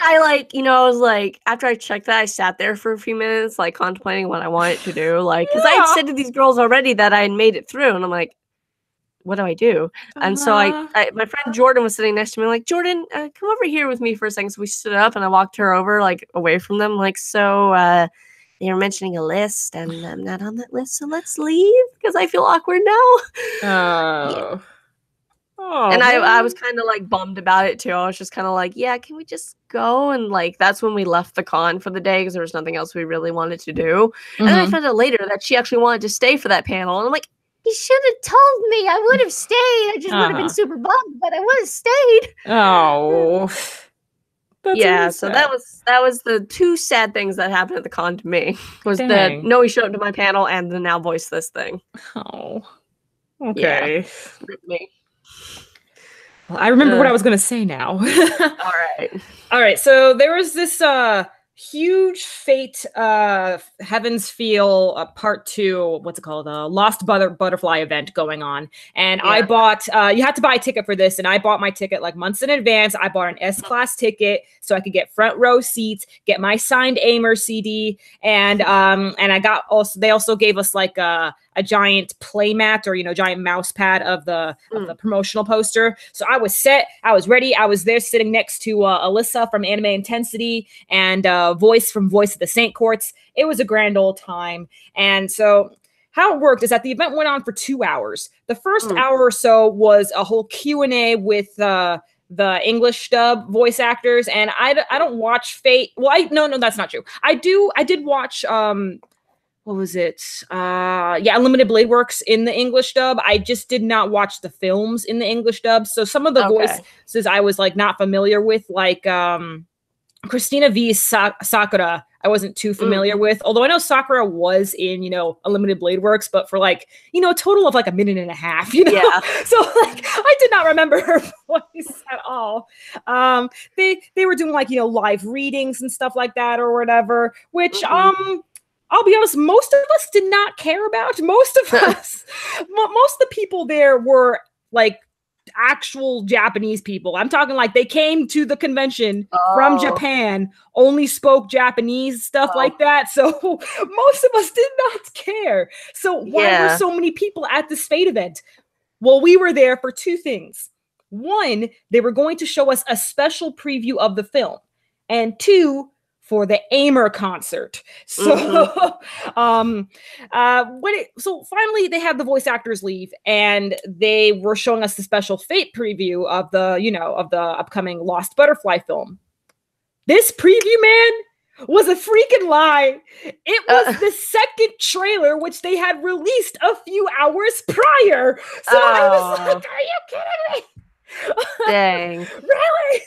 Speaker 2: I was like, after I checked that, I sat there for a few minutes, like contemplating what I wanted to do. Like, because I had said to these girls already that I had made it through, and I'm like, what do I do? And so my friend Jordan was sitting next to me, like, Jordan, come over here with me for a second. So we stood up, and I walked her over, like, away from them, like, so they were mentioning a list, and I'm not on that list, so let's leave, because I feel awkward now. Yeah. And I was kind of like bummed about it too. I was just kind of like, yeah, can we just go? And like, that's when we left the con for the day, because there was nothing else we really wanted to do. And then I found out later that she actually wanted to stay for that panel, and I'm like, you should have told me. I would have stayed. I just would have been super bummed, but I would have stayed. Oh. Yeah, so that was the 2 sad things that happened at the con to me. Was the Noe showed up to my panel and the Now Voice This thing. Oh. Okay. Yeah. Rip me.
Speaker 1: Well, I remember what I was going to say now. All right. So there was this huge Fate Heaven's Feel Part 2, what's it called? Lost Butterfly event going on. And I bought, you had to buy a ticket for this, and I bought my ticket like months in advance. I bought an S-Class ticket so I could get front row seats, get my signed Aimer CD, and I got they also gave us like a giant play mat, or giant mouse pad of the promotional poster. So I was set, I was ready, I was there sitting next to Alyssa from Anime Intensity, and Voice from Voice of the Saint Courts. It was a grand old time. And so how it worked is that the event went on for 2 hours. The first hour or so was a whole Q&A with the English dub voice actors, and I don't watch Fate. Well, no, that's not true. I did watch what was it? Unlimited Blade Works in the English dub. I just did not watch the films in the English dub. So some of the voices I was like not familiar with, like Christina V. Sakura, I wasn't too familiar with, although I know Sakura was in, Unlimited Blade Works, but for like, a total of like a minute and a half, Yeah. So like, I did not remember her voice at all. They were doing like, live readings and stuff like that or whatever, which, I'll be honest, most of us did not care about. Most of us, most of the people there were like actual Japanese people. I'm talking like they came to the convention from Japan, only spoke Japanese, stuff like that. So most of us did not care. So why were so many people at this Fate event? Well, we were there for two things. One, they were going to show us a special preview of the film. And two, for the Aimer concert. So, so finally they had the voice actors leave, and they were showing us the special Fate preview of the upcoming Lost Butterfly film. This preview, man, was a freaking lie. It was the second trailer, which they had released a few hours prior. So I was like, are you kidding me?
Speaker 2: Dang.
Speaker 1: Really?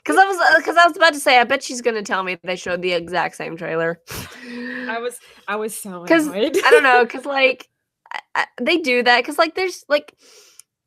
Speaker 2: Because I was about to say, I bet she's gonna tell me they showed the exact same trailer.
Speaker 1: I was so annoyed.
Speaker 2: I don't know, because like they do that because like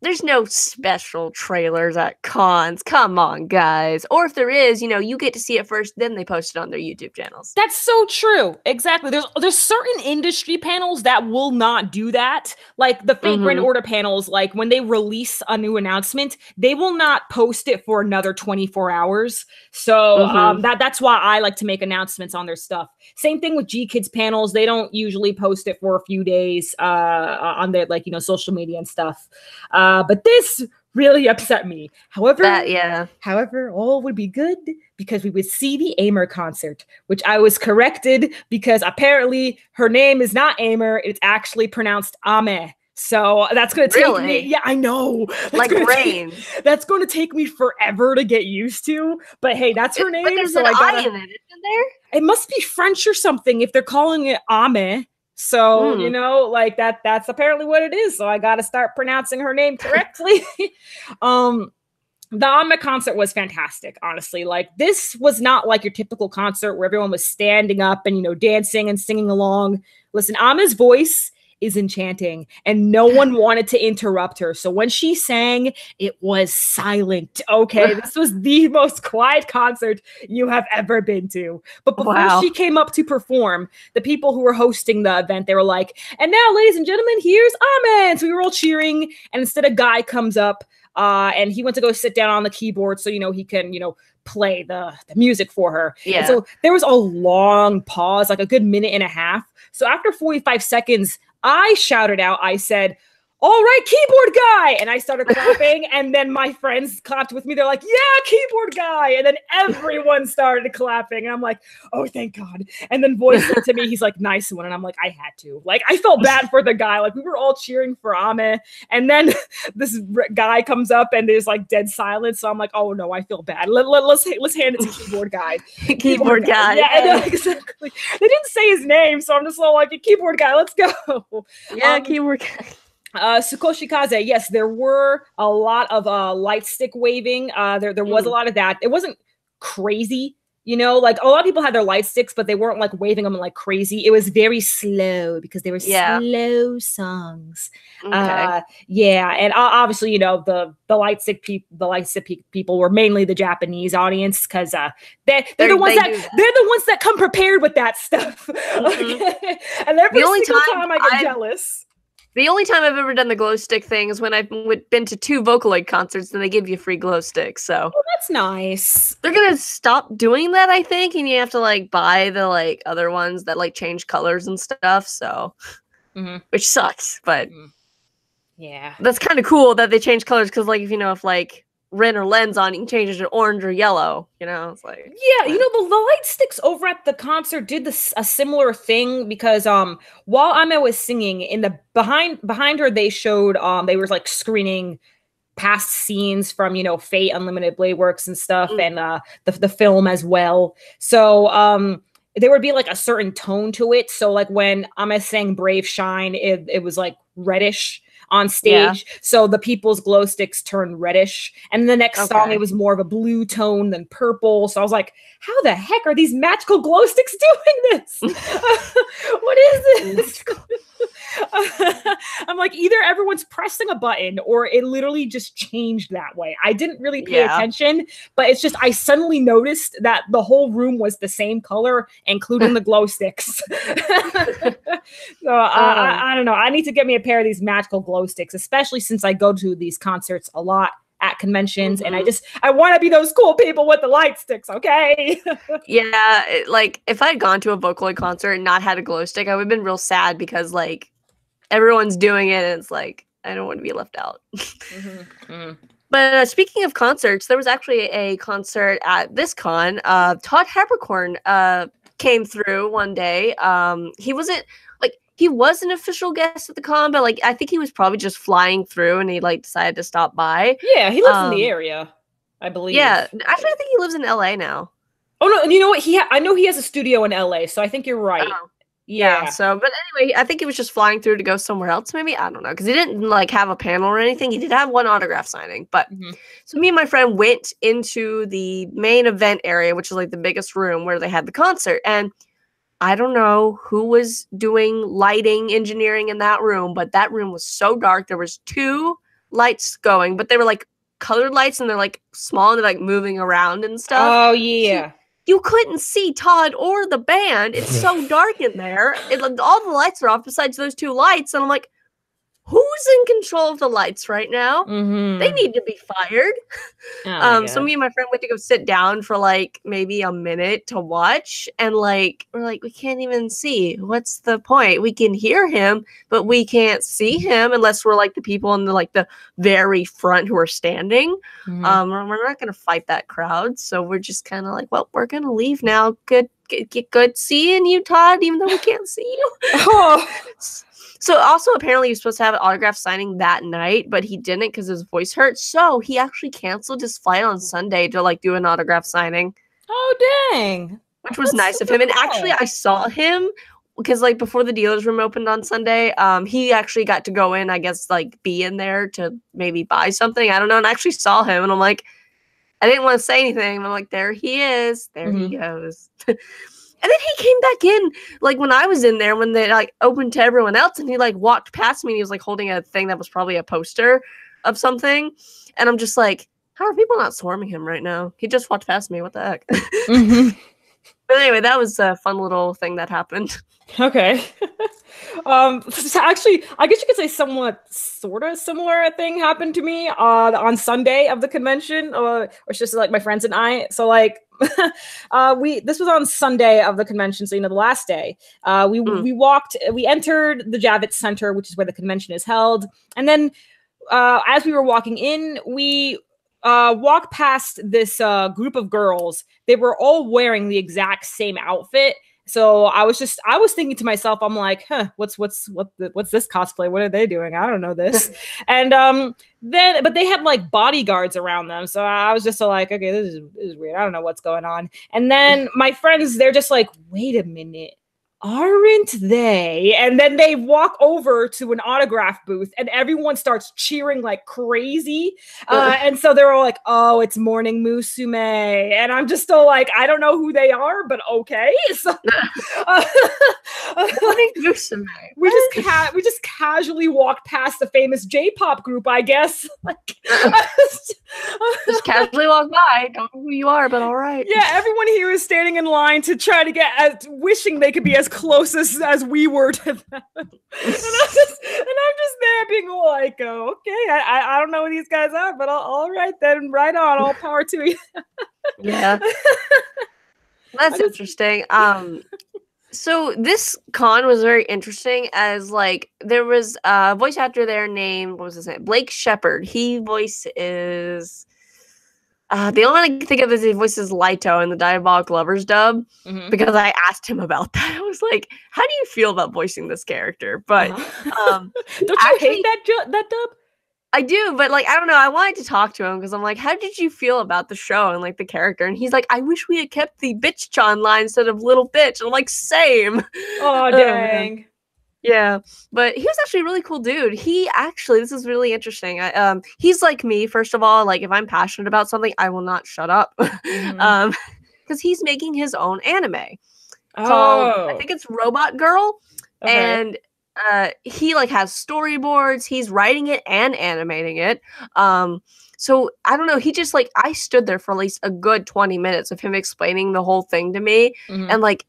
Speaker 2: there's no special trailers at cons. Come on, guys. Or if there is, you get to see it first, then they post it on their YouTube channels.
Speaker 1: That's so true. Exactly. There's certain industry panels that will not do that. Like the Fate Grand Order panels, like when they release a new announcement, they will not post it for another 24 hours. So that's why I like to make announcements on their stuff. Same thing with G-Kids panels. They don't usually post it for a few days on their social media and stuff. But this really upset me. However, all would be good because we would see the Aimer concert, which I was corrected because apparently her name is not Aimer. It's actually pronounced Ame. So that's going to take me. Yeah, I know.
Speaker 2: Like rain.
Speaker 1: That's going to take me forever to get used to. But hey, that's her name.
Speaker 2: But there's an I in it, isn't there?
Speaker 1: It must be French or something if they're calling it Ame. So, like that's apparently what it is. So I got to start pronouncing her name correctly. The Ame concert was fantastic, honestly. Like this was not like your typical concert where everyone was standing up and, dancing and singing along. Listen, Ame's voice is enchanting and no one wanted to interrupt her. So when she sang, it was silent. Okay, this was the most quiet concert you have ever been to. But before she came up to perform, the people who were hosting the event, they were like, and now, ladies and gentlemen, here's Amen. So we were all cheering. And instead, a guy comes up and he went to go sit down on the keyboard so, he can, play the music for her.
Speaker 2: Yeah.
Speaker 1: And so there was a long pause, like a good minute and a half. So after 45 seconds, I shouted out, I said, all right, keyboard guy. And I started clapping. And then my friends clapped with me. They're like, yeah, keyboard guy. And then everyone started clapping. And I'm like, oh, thank God. And then Voice said to me, he's like, nice one. And I'm like, I had to. Like, I felt bad for the guy. Like, we were all cheering for Ame. And then this guy comes up and there's like dead silence. So I'm like, oh, no, I feel bad. Let's hand it to keyboard guy.
Speaker 2: Keyboard guy.
Speaker 1: Yeah, exactly. They didn't say his name. So I'm just all like, keyboard guy, let's go.
Speaker 2: Yeah, keyboard guy.
Speaker 1: Sukoshikaze, yes, there were a lot of light stick waving. There was a lot of that. It wasn't crazy, like a lot of people had their light sticks, but they weren't like waving them like crazy. It was very slow because they were slow songs.
Speaker 2: Okay.
Speaker 1: And obviously, the light stick people were mainly the Japanese audience because they're the ones that come prepared with that stuff. Okay? And every single time I get jealous.
Speaker 2: The only time I've ever done the glow stick thing is when I've been to 2 Vocaloid concerts and they give you free glow sticks. So
Speaker 1: that's nice.
Speaker 2: They're gonna stop doing that, I think, and you have to like buy the like other ones that like change colors and stuff. So, which sucks, but
Speaker 1: yeah,
Speaker 2: that's kind of cool that they change colors because like if like red or lens on, you can change it to orange or yellow. You know, it's like
Speaker 1: yeah, you know, the light sticks over at the concert did a similar thing because while Ame was singing in the behind her they showed they were like screening past scenes from, you know, Fate, Unlimited Blade Works and stuff, and the film as well. So there would be like a certain tone to it. So like when Ame sang Brave Shine, it was like reddish on stage. Yeah. So the people's glow sticks turned reddish. And the next song, it was more of a blue tone than purple. So I was like, how the heck are these magical glow sticks doing this? What is this? I'm like, either everyone's pressing a button or it literally just changed that way. I didn't really pay attention, but it's just I suddenly noticed that the whole room was the same color, including the glow sticks. So I don't know. I need to get me a pair of these magical glow sticks, especially since I go to these concerts a lot at conventions, and I want to be those cool people with the light sticks, okay?
Speaker 2: Yeah, like if I'd gone to a Vocaloid concert and not had a glow stick, I would have been real sad because like everyone's doing it and it's like I don't want to be left out. But speaking of concerts, there was actually a concert at this con. Todd Habercorn came through one day. He was an official guest at the con, but like I think he was probably just flying through and he like decided to stop by.
Speaker 1: Yeah, he lives in the area, I believe.
Speaker 2: Yeah, actually I think he lives in LA now.
Speaker 1: Oh no, and you know what? I know he has a studio in LA, so I think you're right.
Speaker 2: Oh. Yeah. So, but anyway, I think he was just flying through to go somewhere else. Maybe I don't know because he didn't like have a panel or anything. He did have one autograph signing, but so me and my friend went into the main event area, which is like the biggest room where they had the concert, and I don't know who was doing lighting engineering in that room, but that room was so dark. There was 2 lights going, but they were like colored lights, and they're like small and they're like moving around and stuff.
Speaker 1: Oh yeah.
Speaker 2: You couldn't see Todd or the band. It's so dark in there. All the lights are off besides those 2 lights. And I'm like, who's in control of the lights right now? They need to be fired. So me and my friend went to go sit down for like maybe a minute to watch. And like, we're like, we can't even see. What's the point? We can hear him, but we can't see him unless we're like the people in the very front who are standing. We're not going to fight that crowd. So we're just kind of like, well, we're going to leave now. Good seeing you, Todd, even though we can't see you. So also apparently he was supposed to have an autograph signing that night, but he didn't because his voice hurt. So he actually canceled his flight on Sunday to like do an autograph signing.
Speaker 1: Oh dang.
Speaker 2: Which was nice of him. And actually I saw him because like before the dealer's room opened on Sunday, he actually got to go in, I guess, like be in there to maybe buy something. I don't know. And I actually saw him and I'm like, I didn't want to say anything. I'm like, there he is. There he goes. And then he came back in, like, when I was in there, when they, like, opened to everyone else, and he, like, walked past me, and he was, like, holding a thing that was probably a poster of something, and I'm just like, how are people not swarming him right now? He just walked past me, what the heck? But anyway, that was a fun little thing that happened.
Speaker 1: Okay. Actually, I guess you could say somewhat sort of similar thing happened to me on Sunday of the convention, or it's just like my friends and I. So like this was on Sunday of the convention, so you know the last day. We entered the Javits Center, which is where the convention is held, and then as we were walking in, we walked past this group of girls. They were all wearing the exact same outfit. So I was thinking to myself, I'm like, what's this cosplay? What are they doing? I don't know this. And but they had like bodyguards around them. So I was just like, okay, this is weird. I don't know what's going on. And then my friends, they're just like, wait a minute. Aren't they? And then they walk over to an autograph booth and everyone starts cheering like crazy. And so they're all like, oh, it's Morning Musume. And I'm just still like, I don't know who they are, but okay. So,
Speaker 2: Morning Musume.
Speaker 1: We just casually walked past the famous J-pop group, I guess.
Speaker 2: Just casually walk by. Don't know who you are, but all right.
Speaker 1: Yeah, everyone here is standing in line to try to wishing they could be as close as we were to them. and I'm just there being like, okay, I don't know who these guys are, but all right then, right on, all power to you.
Speaker 2: Yeah. That's interesting. So this con was very interesting as like there was a voice actor there named, what was his name? Blake Shepard. He voices the only one I can think of is he voices Lito in the Diabolic Lovers dub, because I asked him about that. I was like, how do you feel about voicing this character? But
Speaker 1: don't you hate that dub?
Speaker 2: I do, but like, I don't know. I wanted to talk to him because I'm like, how did you feel about the show and like the character? And he's like, I wish we had kept the bitch Chan line instead of little bitch. And I'm like, same.
Speaker 1: Oh, dang.
Speaker 2: Yeah, but he was actually a really cool dude. He actually, this is really interesting. He's like me, first of all. Like, if I'm passionate about something, I will not shut up. Because he's making his own anime called, I think it's Robot Girl, and he like has storyboards. He's writing it and animating it. So I don't know. He just like, I stood there for at least a good 20 minutes of him explaining the whole thing to me, and like,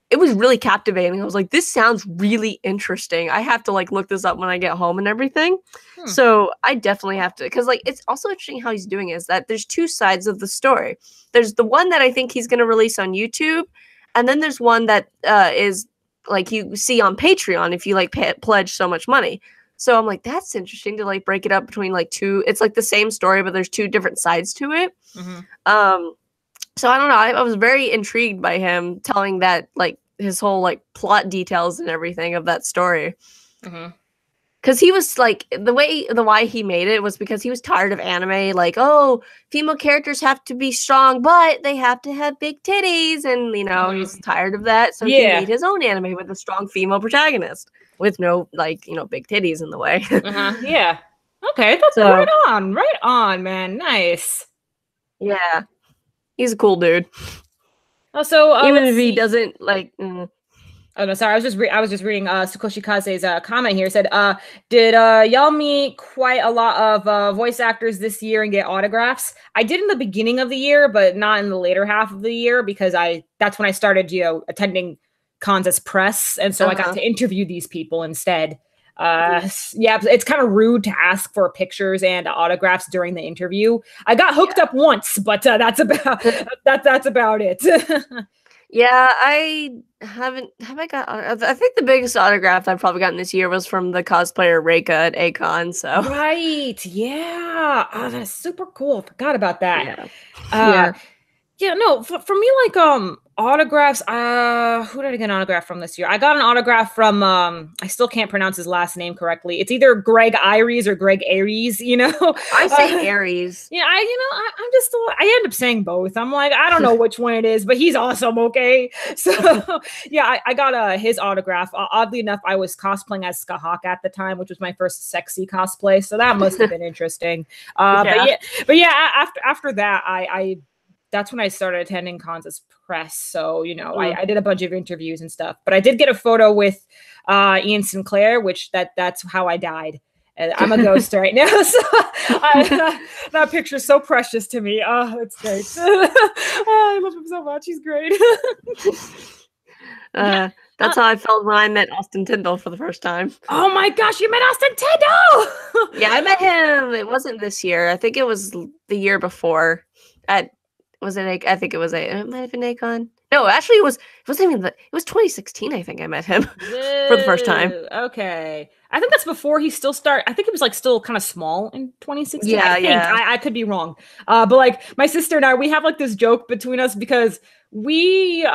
Speaker 2: it was really captivating. I was like, this sounds really interesting. I have to like look this up when I get home and everything. So I definitely have to, because like, it's also interesting how he's doing is that there's two sides of the story. There's the one that I think he's going to release on YouTube. And then there's one that is like you see on Patreon if you like pledge so much money. So I'm like, that's interesting to like break it up between like two. It's like the same story, but there's two different sides to it. So I don't know. I was very intrigued by him telling that, like, his whole, like, plot details and everything of that story. Because he was, like, why he made it was because he was tired of anime. Like, oh, female characters have to be strong, but they have to have big titties. And, you know, he's tired of that. So he made his own anime with a strong female protagonist with no, like, you know, big titties in the way.
Speaker 1: Yeah. Okay. That's right on. Right on, man. Nice.
Speaker 2: Yeah. He's a cool dude.
Speaker 1: Also,
Speaker 2: even if he doesn't like.
Speaker 1: Oh no, sorry. I was just reading Sakoshi Kaze's comment here. It said, did y'all meet quite a lot of voice actors this year and get autographs? I did in the beginning of the year, but not in the later half of the year because that's when I started, you know, attending cons as press, and so I got to interview these people instead. Yeah, it's kind of rude to ask for pictures and autographs during the interview. I got hooked up once, but that's about that's about it.
Speaker 2: Yeah, I haven't. Have I got? I think the biggest autograph I've probably gotten this year was from the cosplayer Reika at Akon. So
Speaker 1: right, yeah, oh, that's super cool. Forgot about that. Yeah, no, for me, like, autographs, who did I get an autograph from this year? I got an autograph from, I still can't pronounce his last name correctly. It's either Greg Iries or Greg Aries, you know?
Speaker 2: I say Aries.
Speaker 1: Yeah, I end up saying both. I'm like, I don't know which one it is, but he's awesome, okay? So, yeah, I got his autograph. Oddly enough, I was cosplaying as Skahawk at the time, which was my first sexy cosplay, so that must have been interesting. But yeah, after that, I that's when I started attending cons as press. So, you know, I did a bunch of interviews and stuff, but I did get a photo with Ian Sinclair, which that's how I died. And I'm a ghost right now. So that picture's so precious to me. Oh, it's great. I love him so much. He's great.
Speaker 2: That's how I felt when I met Austin Tyndall for the first time.
Speaker 1: Oh my gosh, you met Austin Tyndall!
Speaker 2: Yeah, I met him. It wasn't this year. I think it was the year before at Was it? I think it was it might have been Akon. No, actually, it wasn't even. It was 2016. I think I met him for the first time.
Speaker 1: Okay, I think that's before he still started. I think it was like still kind of small in 2016.
Speaker 2: Yeah,
Speaker 1: I could be wrong. But like my sister and I, we have like this joke between us because we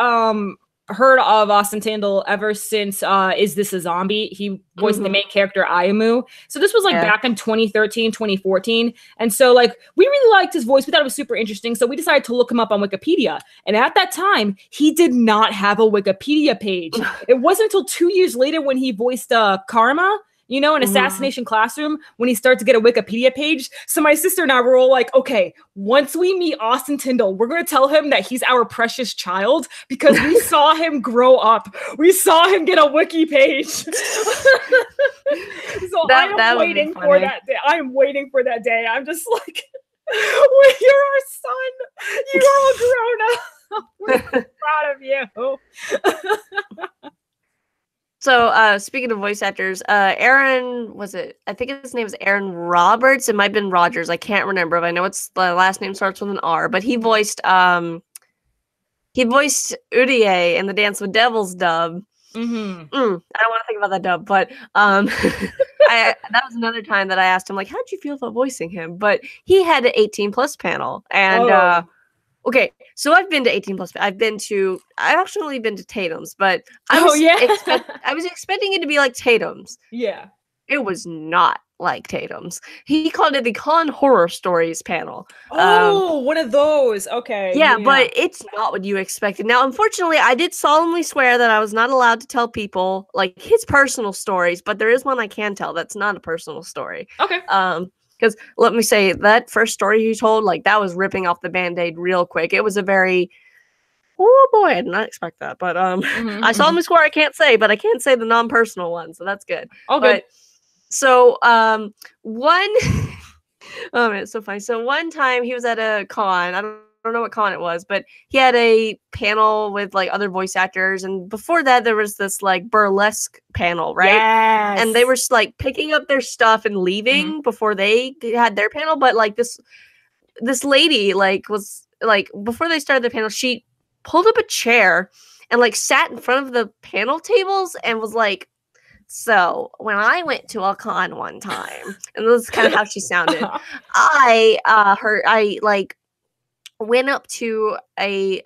Speaker 1: heard of Austin Tyndall ever since Is This a Zombie? He voiced the main character Ayamu. So this was like back in 2013, 2014. And so like we really liked his voice. We thought it was super interesting. So we decided to look him up on Wikipedia. And at that time, he did not have a Wikipedia page. It wasn't until 2 years later when he voiced Karma, you know, in Assassination Classroom, when he started to get a Wikipedia page. So my sister and I were all like, okay, once we meet Austin Tyndall, we're going to tell him that he's our precious child because we saw him grow up. We saw him get a wiki page. So I am waiting for that day. I am waiting for that day. I'm just like, well, you're our son. You're all grown up. We're proud of you.
Speaker 2: So, speaking of voice actors, Aaron, I think his name is Aaron Roberts. It might have been Rogers. I can't remember, but I know the last name starts with an R. But he voiced Urie in the Dance with Devils dub. I don't want to think about that dub, but I that was another time that I asked him, like, how'd you feel about voicing him? But he had an 18 plus panel. And okay, so I've been to 18 plus. I've actually been to Tatum's, but I was expecting it to be like Tatum's.
Speaker 1: Yeah.
Speaker 2: It was not like Tatum's. He called it the Con Horror Stories panel.
Speaker 1: One of those. Okay.
Speaker 2: Yeah, but it's not what you expected. Now, unfortunately, I did solemnly swear that I was not allowed to tell people like his personal stories, but there is one I can tell that's not a personal story.
Speaker 1: Okay.
Speaker 2: Because let me say, that first story he told, like, that was ripping off the Band-Aid real quick. It was a very, oh boy, I did not expect that. But I solemnly swore I can't say, but I can say the non-personal one, so that's good.
Speaker 1: Oh, good.
Speaker 2: So, one, oh man, it's so funny. So one time he was at a con, I don't know what con it was, but he had a panel with like other voice actors, and before that there was this like burlesque panel, right?
Speaker 1: Yes.
Speaker 2: And they were like picking up their stuff and leaving before they had their panel, but like this lady like was like, before they started the panel, she pulled up a chair and like sat in front of the panel tables and was like, so when I went to a con one time, and this is kind of how she sounded, I went up to I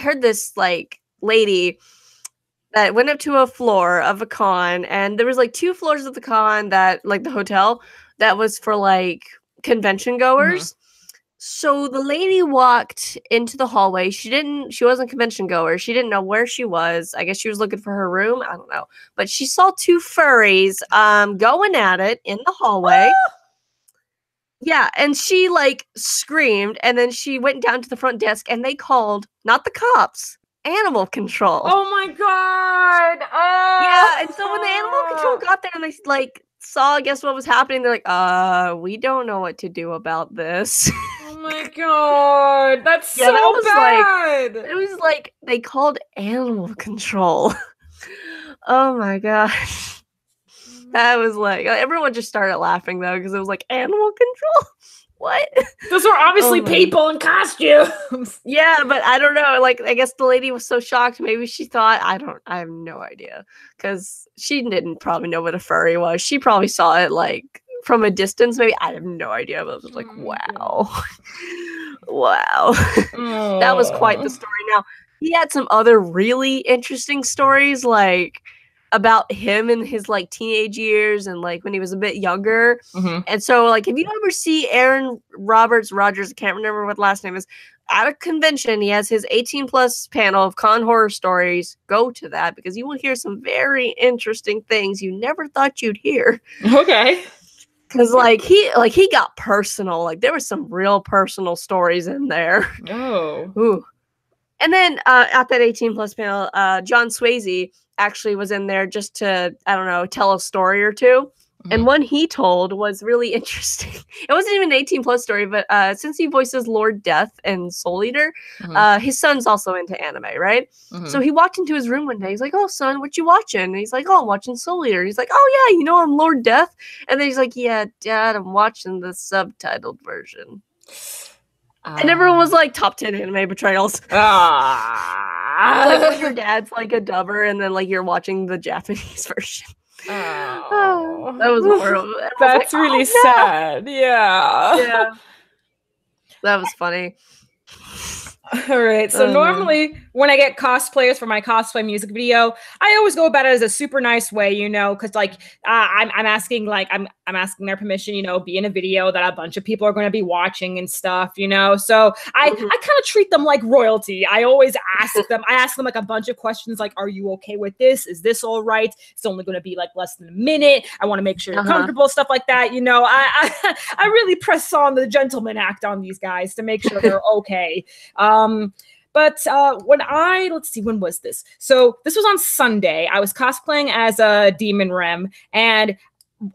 Speaker 2: heard this like lady that went up to a floor of a con, and there was like 2 floors of the con that like the hotel that was for like convention goers. So the lady walked into the hallway. She wasn't convention goer. She didn't know where she was. I guess she was looking for her room. I don't know. But she saw 2 furries going at it in the hallway. Yeah, and she like screamed, and then she went down to the front desk, and they called, not the cops, animal control.
Speaker 1: Oh my god.
Speaker 2: Yeah, and so when the animal control got there and they like saw, guess what was happening, they're like, we don't know what to do about this.
Speaker 1: Oh my god, that's
Speaker 2: Yeah,
Speaker 1: so
Speaker 2: that was
Speaker 1: bad.
Speaker 2: It was like they called animal control. Oh my gosh. That was like, everyone just started laughing though, because it was like, animal control? What?
Speaker 1: Those were obviously people in costumes.
Speaker 2: Yeah, but I don't know. Like, I guess the lady was so shocked. Maybe she thought, I have no idea. Because she didn't probably know what a furry was. She probably saw it like from a distance. Maybe, I have no idea. But it was like, wow. Wow. That was quite the story. Now, he had some other really interesting stories, like about him in his like teenage years and like when he was a bit younger. And so like, if you ever see Aaron Rogers, I can't remember what the last name is, at a convention, he has his 18 plus panel of con horror stories. Go to that, because you will hear some very interesting things you never thought you'd hear.
Speaker 1: Okay.
Speaker 2: Because like he got personal. Like there were some real personal stories in there.
Speaker 1: Oh.
Speaker 2: Ooh. And then at that 18 plus panel, John Swayze actually was in there just to, I don't know, tell a story or 2. And one he told was really interesting. It wasn't even an 18 plus story, but since he voices Lord Death and Soul Eater, his son's also into anime, right? So he walked into his room one day. He's like, "Oh, son, what you watching?" And he's like, "Oh, I'm watching Soul Eater." He's like, "Oh, yeah, you know I'm Lord Death?" And then he's like, "Yeah, Dad, I'm watching the subtitled version." And everyone was like, top 10 anime betrayals. Like when your dad's like a dubber and then like you're watching the Japanese version. Oh, that was horrible.
Speaker 1: That's like, really sad. Yeah.
Speaker 2: Yeah. That was funny.
Speaker 1: All right. So normally when I get cosplayers for my cosplay music video, I always go about it as a super nice way, you know, because like I'm asking I'm asking their permission, you know, be in a video that a bunch of people are going to be watching and stuff, you know. So I kind of treat them like royalty. I always ask them. I ask them like a bunch of questions, like, "Are you okay with this? Is this all right? It's only going to be like less than a minute. I want to make sure you're comfortable." Stuff like that, you know. I really press on the gentleman act on these guys to make sure they're okay. But let's see, when was this? So this was on Sunday. I was cosplaying as a Demon Rem, and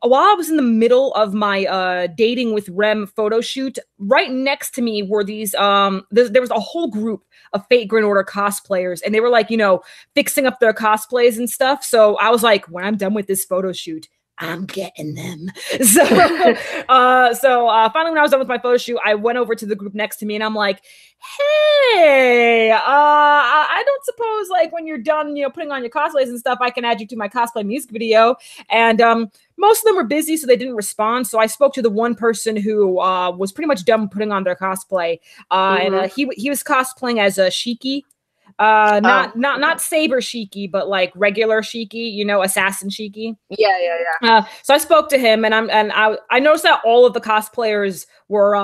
Speaker 1: while I was in the middle of my dating with Rem photo shoot, right next to me were these there was a whole group of Fate Grand Order cosplayers, and they were like, you know, fixing up their cosplays and stuff. So I was like, when I'm done with this photo shoot, I'm getting them. So, finally, when I was done with my photo shoot, I went over to the group next to me and I'm like, hey, I don't suppose like when you're done, putting on your cosplays and stuff, I can add you to my cosplay music video. And most of them were busy, so they didn't respond. So I spoke to the one person who was pretty much done putting on their cosplay. And he was cosplaying as a Shiki. Not Saber Shiki, but like regular Shiki, assassin Shiki.
Speaker 2: Yeah.
Speaker 1: So I spoke to him, and I noticed that all of the cosplayers were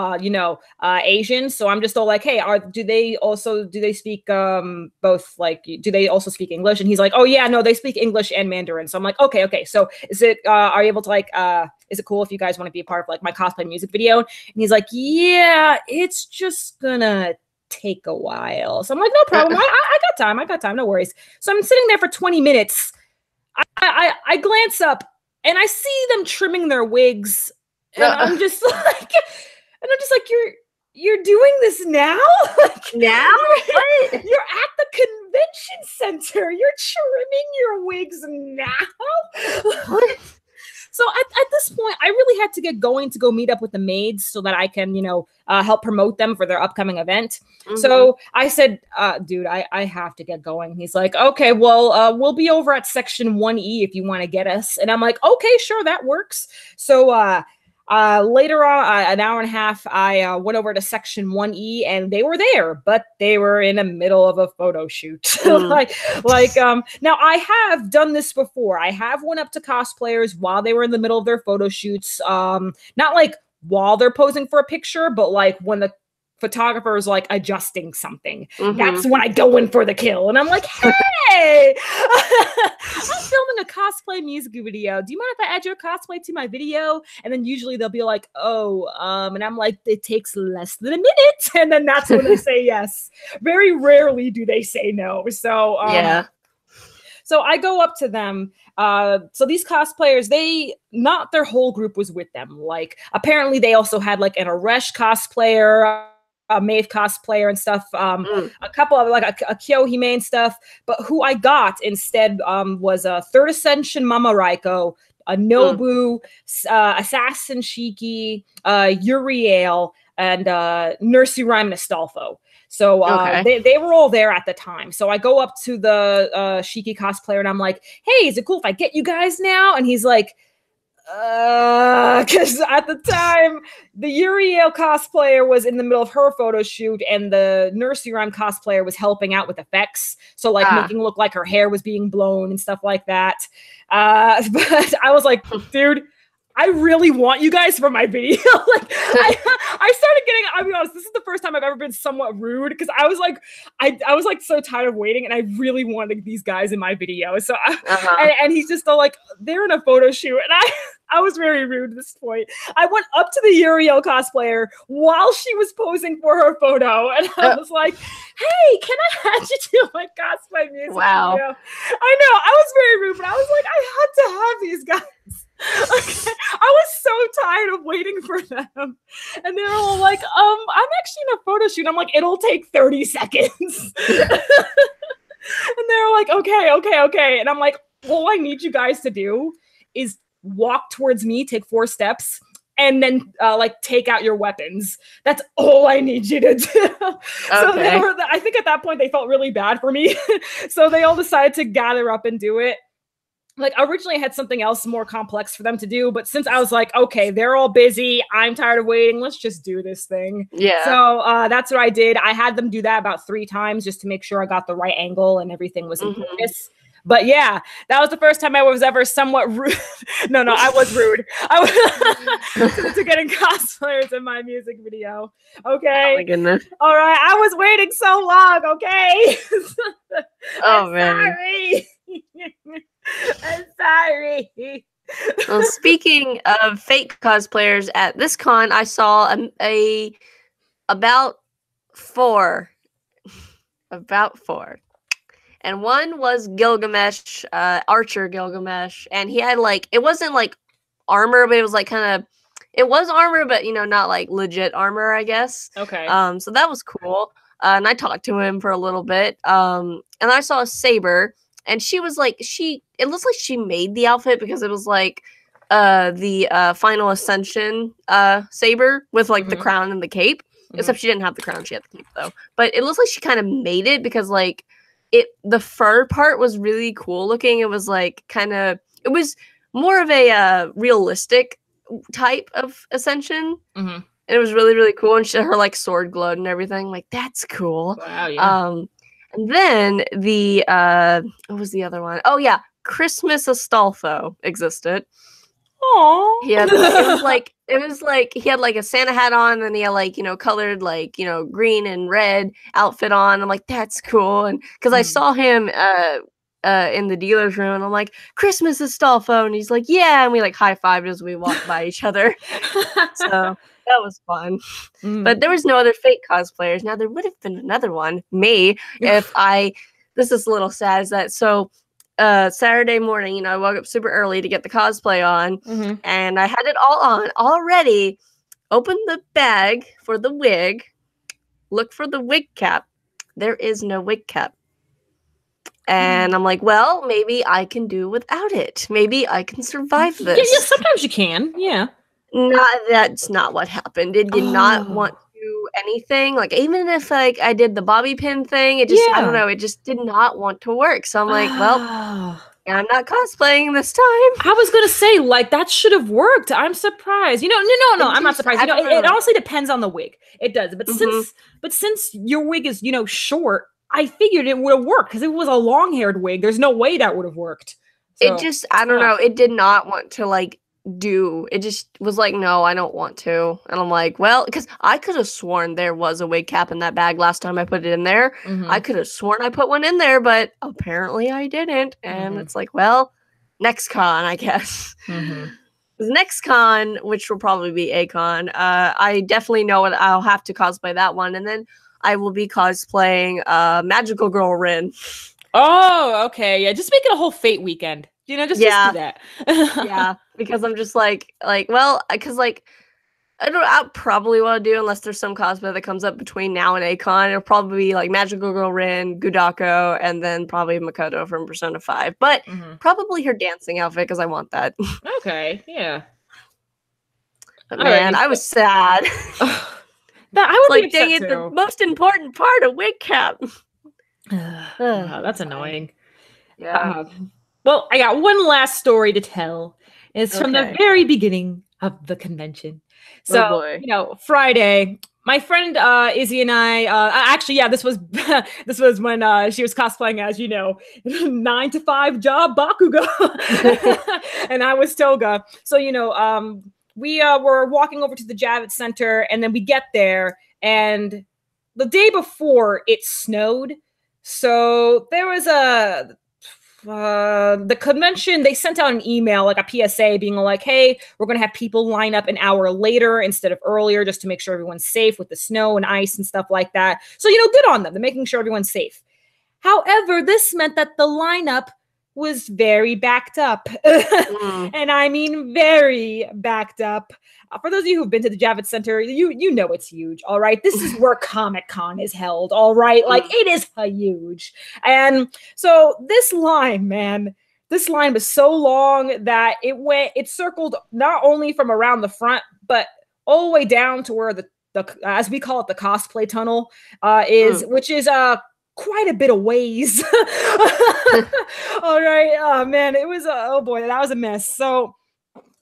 Speaker 1: Asian. So I'm just all like, hey, do they speak both, like, do they also speak English? And he's like, oh yeah, no, they speak English and Mandarin. So I'm like, okay. So are you able to like is it cool if you guys want to be a part of like my cosplay music video? And he's like, yeah, it's just gonna take a while. So I'm like, no problem. I got time. No worries. So I'm sitting there for 20 minutes. I glance up and I see them trimming their wigs, and I'm just like, you're doing this now?
Speaker 2: Now?
Speaker 1: You're at the convention center. You're trimming your wigs now? So at this point, I really had to get going to go meet up with the maids so that I can, help promote them for their upcoming event. So I said, dude, I have to get going. He's like, okay, well, we'll be over at section 1E if you want to get us. And I'm like, okay, sure, that works. So later on, an hour and a half, I went over to section 1E and they were there, but they were in the middle of a photo shoot. Now I have done this before. I have went up to cosplayers while they were in the middle of their photo shoots. Not like while they're posing for a picture, but like when the photographer is like adjusting something. That's when I go in for the kill. And I'm like, hey, I'm filming a cosplay music video. Do you mind if I add your cosplay to my video? And then usually they'll be like, oh, and I'm like, it takes less than a minute. And then that's when they say yes. Very rarely do they say no. So,
Speaker 2: yeah.
Speaker 1: So I go up to them. So these cosplayers, not their whole group was with them. Like, apparently they also had like an Aresh cosplayer, a Maid cosplayer and stuff, a couple of like a Kyohime and stuff, but who I got instead was a Third Ascension Mama Raiko, a Nobu, Assassin Shiki, Uriel, and Nursery Rhyme Astolfo. So they were all there at the time. So I go up to the Shiki cosplayer and I'm like, hey, is it cool if I get you guys now? And he's like, because at the time the Uriel cosplayer was in the middle of her photo shoot and the Nursery Rhyme cosplayer was helping out with effects, so like making it look like her hair was being blown and stuff like that. But I was like, dude, I really want you guys for my video. Like, I started getting, I'll be honest, this is the first time I've ever been somewhat rude, because I was like so tired of waiting and I really wanted these guys in my video. So and he's just like, they're in a photo shoot, and I was very rude at this point. I went up to the Uriel cosplayer while she was posing for her photo, and I was like, hey, can I add you to my cosplay music video? I know, I was very rude, but I was like, I had to have these guys. Okay. I was so tired of waiting for them, and they're all like, I'm actually in a photo shoot. I'm like, it'll take 30 seconds. And they're like, okay. And I'm like, all I need you guys to do is walk towards me, take 4 steps, and then like take out your weapons. That's all I need you to do. So I think at that point they felt really bad for me. So they all decided to gather up and do it. Like, originally I had something else more complex for them to do, but since I was like, okay, they're all busy, I'm tired of waiting, let's just do this thing. Yeah. So that's what I did. I had them do that about 3 times just to make sure I got the right angle and everything was in focus. But yeah, that was the first time I was ever somewhat rude. No, I was rude. I was to getting cosplayers in my music video. Okay. Oh my goodness. All right. I was waiting so long. Okay. I'm sorry. I'm sorry.
Speaker 2: Well, speaking of fake cosplayers, at this con, I saw about four. And one was Gilgamesh, Archer Gilgamesh, and he had like, it wasn't like armor, but it was like kind of, it was armor, but not like legit armor, I guess. Okay. So that was cool. And I talked to him for a little bit. And I saw a Saber, and she was like, it looks like she made the outfit because it was like the final ascension saber with like the crown and the cape. Except she didn't have the crown, she had the cape though. But it looks like she kind of made it because like the fur part was really cool looking. It was like it was more of a realistic type of ascension. And it was really, really cool. And her like sword glowed and everything. Like, that's cool.
Speaker 1: Wow, yeah.
Speaker 2: And then what was the other one? Oh yeah, Christmas Astolfo existed.
Speaker 1: Aww.
Speaker 2: It was like he had like a Santa hat on, and he had like, colored like, green and red outfit on. I'm like, that's cool. And because I saw him in the dealer's room, and I'm like, Christmas Astolfo, and he's like, yeah, and we like high-fived as we walked by each other. So that was fun. But there was no other Fate cosplayers. Now there would have been another one, me, if this is a little sad, is that Saturday morning, I woke up super early to get the cosplay on, and I had it all on already. Opened the bag for the wig, look for the wig cap. There is no wig cap. And I'm like, well, maybe I can do without it. Maybe I can survive this.
Speaker 1: Yeah, sometimes you can. Yeah.
Speaker 2: That's not what happened. It did not want to anything. Like, even if like I did the bobby pin thing, it just I don't know, it just did not want to work. So I'm like, well, I'm not cosplaying this time.
Speaker 1: I was gonna say, like, that should have worked. I'm surprised. No, I'm not surprised. It honestly depends on the wig. It does. But since your wig is, short, I figured it would have worked because it was a long-haired wig. There's no way that would have worked. So,
Speaker 2: it just, I don't know. It did not want to like it just was like, no, I don't want to. And I'm like, well, because I could have sworn there was a wig cap in that bag last time I put it in there. I could have sworn I put one in there, but apparently I didn't. And it's like, well, next con, I guess. Next con, which will probably be a con, I definitely know what I'll have to cosplay that one. And then I will be cosplaying Magical Girl Rin.
Speaker 1: Oh, okay. Yeah, just make it a whole Fate weekend. Just do that.
Speaker 2: Yeah, because I'm just like, well, because like, I don't know, I probably want to do, unless there's some cosplay that comes up between now and A-Con, it'll probably be like Magical Girl Rin, Gudako, and then probably Makoto from Persona 5. But probably her dancing outfit, because I want that.
Speaker 1: Okay, yeah.
Speaker 2: But man, I was sad.
Speaker 1: I would
Speaker 2: like, dang it, the most important part of wig cap.
Speaker 1: Wow, that's annoying.
Speaker 2: Yeah.
Speaker 1: Well, I got one last story to tell. It's from the very beginning of the convention. So, Friday, my friend Izzy and I, actually, yeah, this was when she was cosplaying as, 9 to 5 job Bakugo, and I was Toga. So, we were walking over to the Javits Center, and then we get there, and the day before it snowed. So there was the convention, they sent out an email, like a PSA being like, hey, we're going to have people line up an hour later instead of earlier, just to make sure everyone's safe with the snow and ice and stuff like that. So, good on them. They're making sure everyone's safe. However, this meant that the lineup was very backed up. And I mean very backed up. For those of you who've been to the Javits Center, you know it's huge, all right? This is where Comic-Con is held, all right? Like, it is huge. And so this line was so long that it circled not only from around the front, but all the way down to where the as we call it, the cosplay tunnel which is quite a bit of ways. All right. Oh man, it was oh boy, that was a mess. So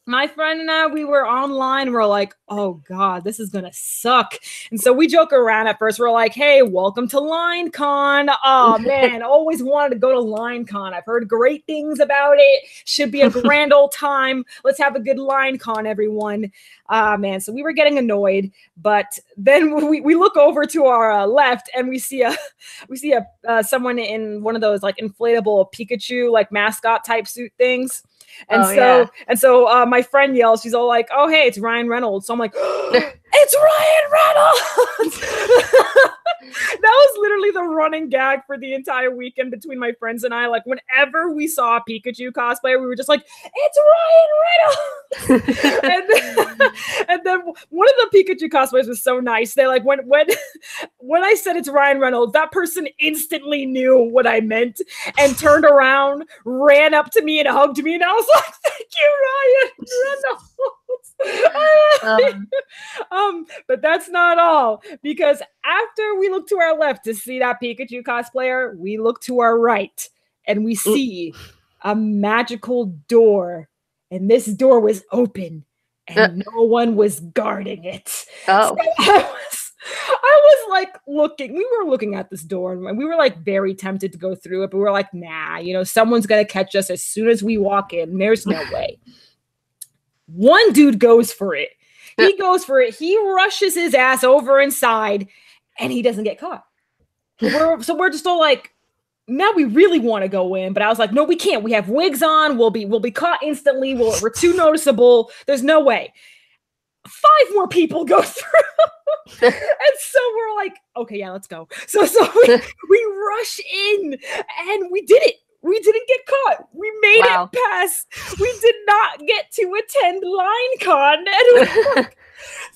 Speaker 1: my friend and I, we were online. We're like, oh God, this is going to suck. And so we joke around at first. We're like, hey, welcome to LineCon. Oh man, always wanted to go to LineCon. I've heard great things about it. Should be a grand old time. Let's have a good LineCon, everyone. Man, so we were getting annoyed. But then we look over to our left and we see someone in one of those like inflatable Pikachu like mascot type suit things. And so my friend yells, she's all like, oh, hey, it's Ryan Reynolds. So I'm like, it's Ryan Reynolds. That was literally the running gag for the entire weekend between my friends and I. Like, whenever we saw a Pikachu cosplayer, we were just like, it's Ryan Reynolds. and then one of the Pikachu cosplayers was so nice. They like, when I said it's Ryan Reynolds, that person instantly knew what I meant and turned around, ran up to me and hugged me. And I was like, thank you, But that's not all, because after we look to our left to see that Pikachu cosplayer, we look to our right and we see a magical door, and this door was open and no one was guarding it.
Speaker 2: Oh.
Speaker 1: So I was like we were looking at this door and we were like very tempted to go through it, but we were like, nah, you know, someone's gonna catch us as soon as we walk in. There's no way. One dude goes for it. He goes for it. He rushes his ass over inside and he doesn't get caught. So we're just all like, now we really want to go in, but I was like, no, we can't. We have wigs on. We'll be caught instantly. We're too noticeable. There's no way. 5 more people go through. And so we're like, okay, yeah, let's go. So we rush in and we did it. We didn't get caught. We made it past. We did not get to attend LineCon. And it was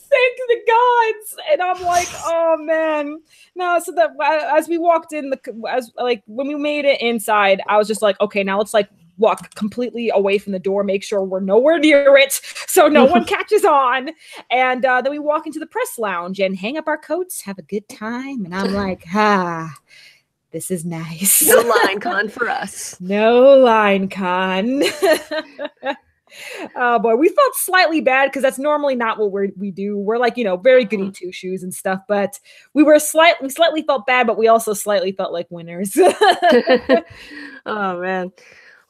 Speaker 1: thank the gods. And I'm like, oh man. No, so that as we walked in, when we made it inside, I was just like, okay, now let's like walk completely away from the door, make sure we're nowhere near it so no one catches on. And then we walk into the press lounge and hang up our coats, have a good time. And I'm like, this is nice.
Speaker 2: No LineCon for us.
Speaker 1: No LineCon. Oh boy, we felt slightly bad because that's normally not what we do. We're like, you know, very goody two shoes and stuff, but we slightly felt bad, but we also slightly felt like winners.
Speaker 2: Oh man.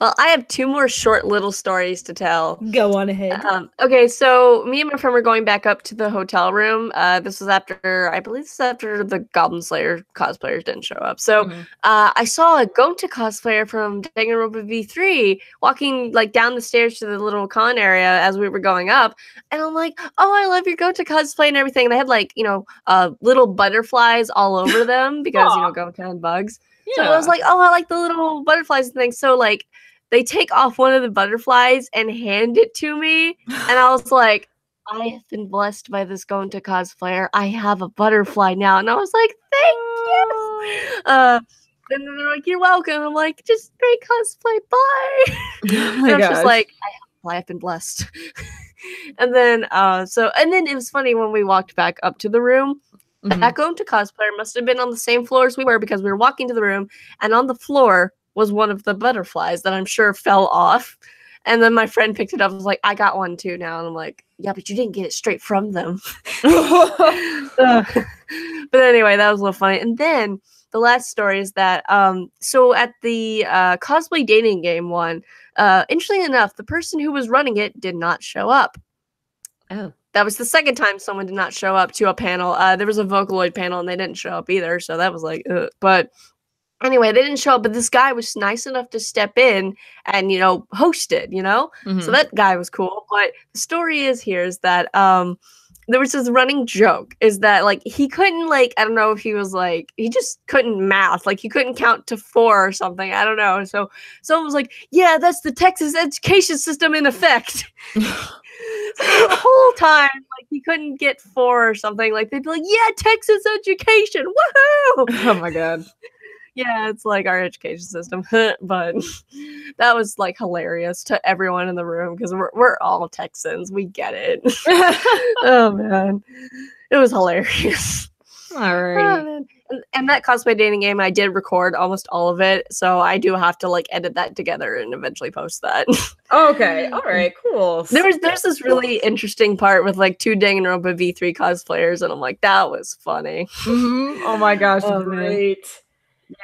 Speaker 2: Well, I have 2 more short little stories to tell.
Speaker 1: Go on ahead.
Speaker 2: Okay, so me and my friend were going back up to the hotel room. This was after the Goblin Slayer cosplayers didn't show up. So I saw a Gonta cosplayer from Danganronpa V3 walking like down the stairs to the little con area as we were going up. And I'm like, oh, I love your Gonta cosplay and everything. And they had like, you know, little butterflies all over them because, you know, Gonta and bugs. Yeah. So I was like, oh, I like the little butterflies and things. So like, they take off one of the butterflies and hand it to me. And I was like, I have been blessed by this Gonta cosplayer. I have a butterfly now. And I was like, thank you. And then they're like, you're welcome. I'm like, just great cosplay. Bye.
Speaker 1: Oh
Speaker 2: and I'm just like, I have been blessed. And then it was funny when we walked back up to the room. That Gonta cosplayer must have been on the same floor as we were because we were walking to the room and on the floor was one of the butterflies that I'm sure fell off. And then my friend picked it up and was like, I got one too now. And I'm like, yeah, but you didn't get it straight from them. But anyway, that was a little funny. And then the last story is that, so at the cosplay dating game one, interestingly enough, the person who was running it did not show up.
Speaker 1: Oh.
Speaker 2: That was the second time someone did not show up to a panel. There was a Vocaloid panel and they didn't show up either. So that was like, but anyway, they didn't show up, but this guy was nice enough to step in and, you know, host it, you know? So that guy was cool. But the story is that there was this running joke is that, like, he couldn't, like, I don't know if he was, like, he just couldn't math. Like, he couldn't count to 4 or something. I don't know. So someone was like, yeah, that's the Texas education system in effect. So the whole time, like, he couldn't get 4 or something. Like, they'd be like, yeah, Texas education. Woohoo!
Speaker 1: Oh, my God.
Speaker 2: Yeah, it's like our education system, but that was like hilarious to everyone in the room because we're all Texans. We get it. Oh man, it was hilarious.
Speaker 1: All right.
Speaker 2: Oh, and that cosplay dating game, I did record almost all of it, so I do have to like edit that together and eventually post that.
Speaker 1: Okay. All right. Cool.
Speaker 2: There's this really interesting part with like 2 Danganronpa V3 cosplayers, and I'm like, that was funny.
Speaker 1: Oh my gosh, great.
Speaker 2: Man.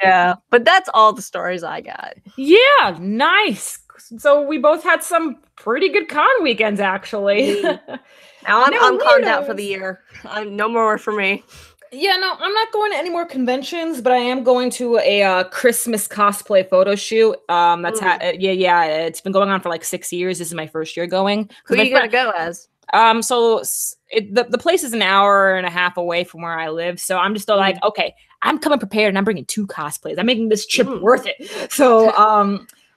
Speaker 2: Yeah, but that's all the stories I got.
Speaker 1: Yeah, nice. So we both had some pretty good con weekends, actually.
Speaker 2: Now I'm conned out for the year. No more for me.
Speaker 1: Yeah, no, I'm not going to any more conventions, but I am going to a Christmas cosplay photo shoot. It's been going on for like 6 years. This is my first year going.
Speaker 2: Who are you gonna go as?
Speaker 1: So the place is an hour and a half away from where I live, so I'm just like, okay, I'm coming prepared, and I'm bringing 2 cosplays. I'm making this trip worth it. So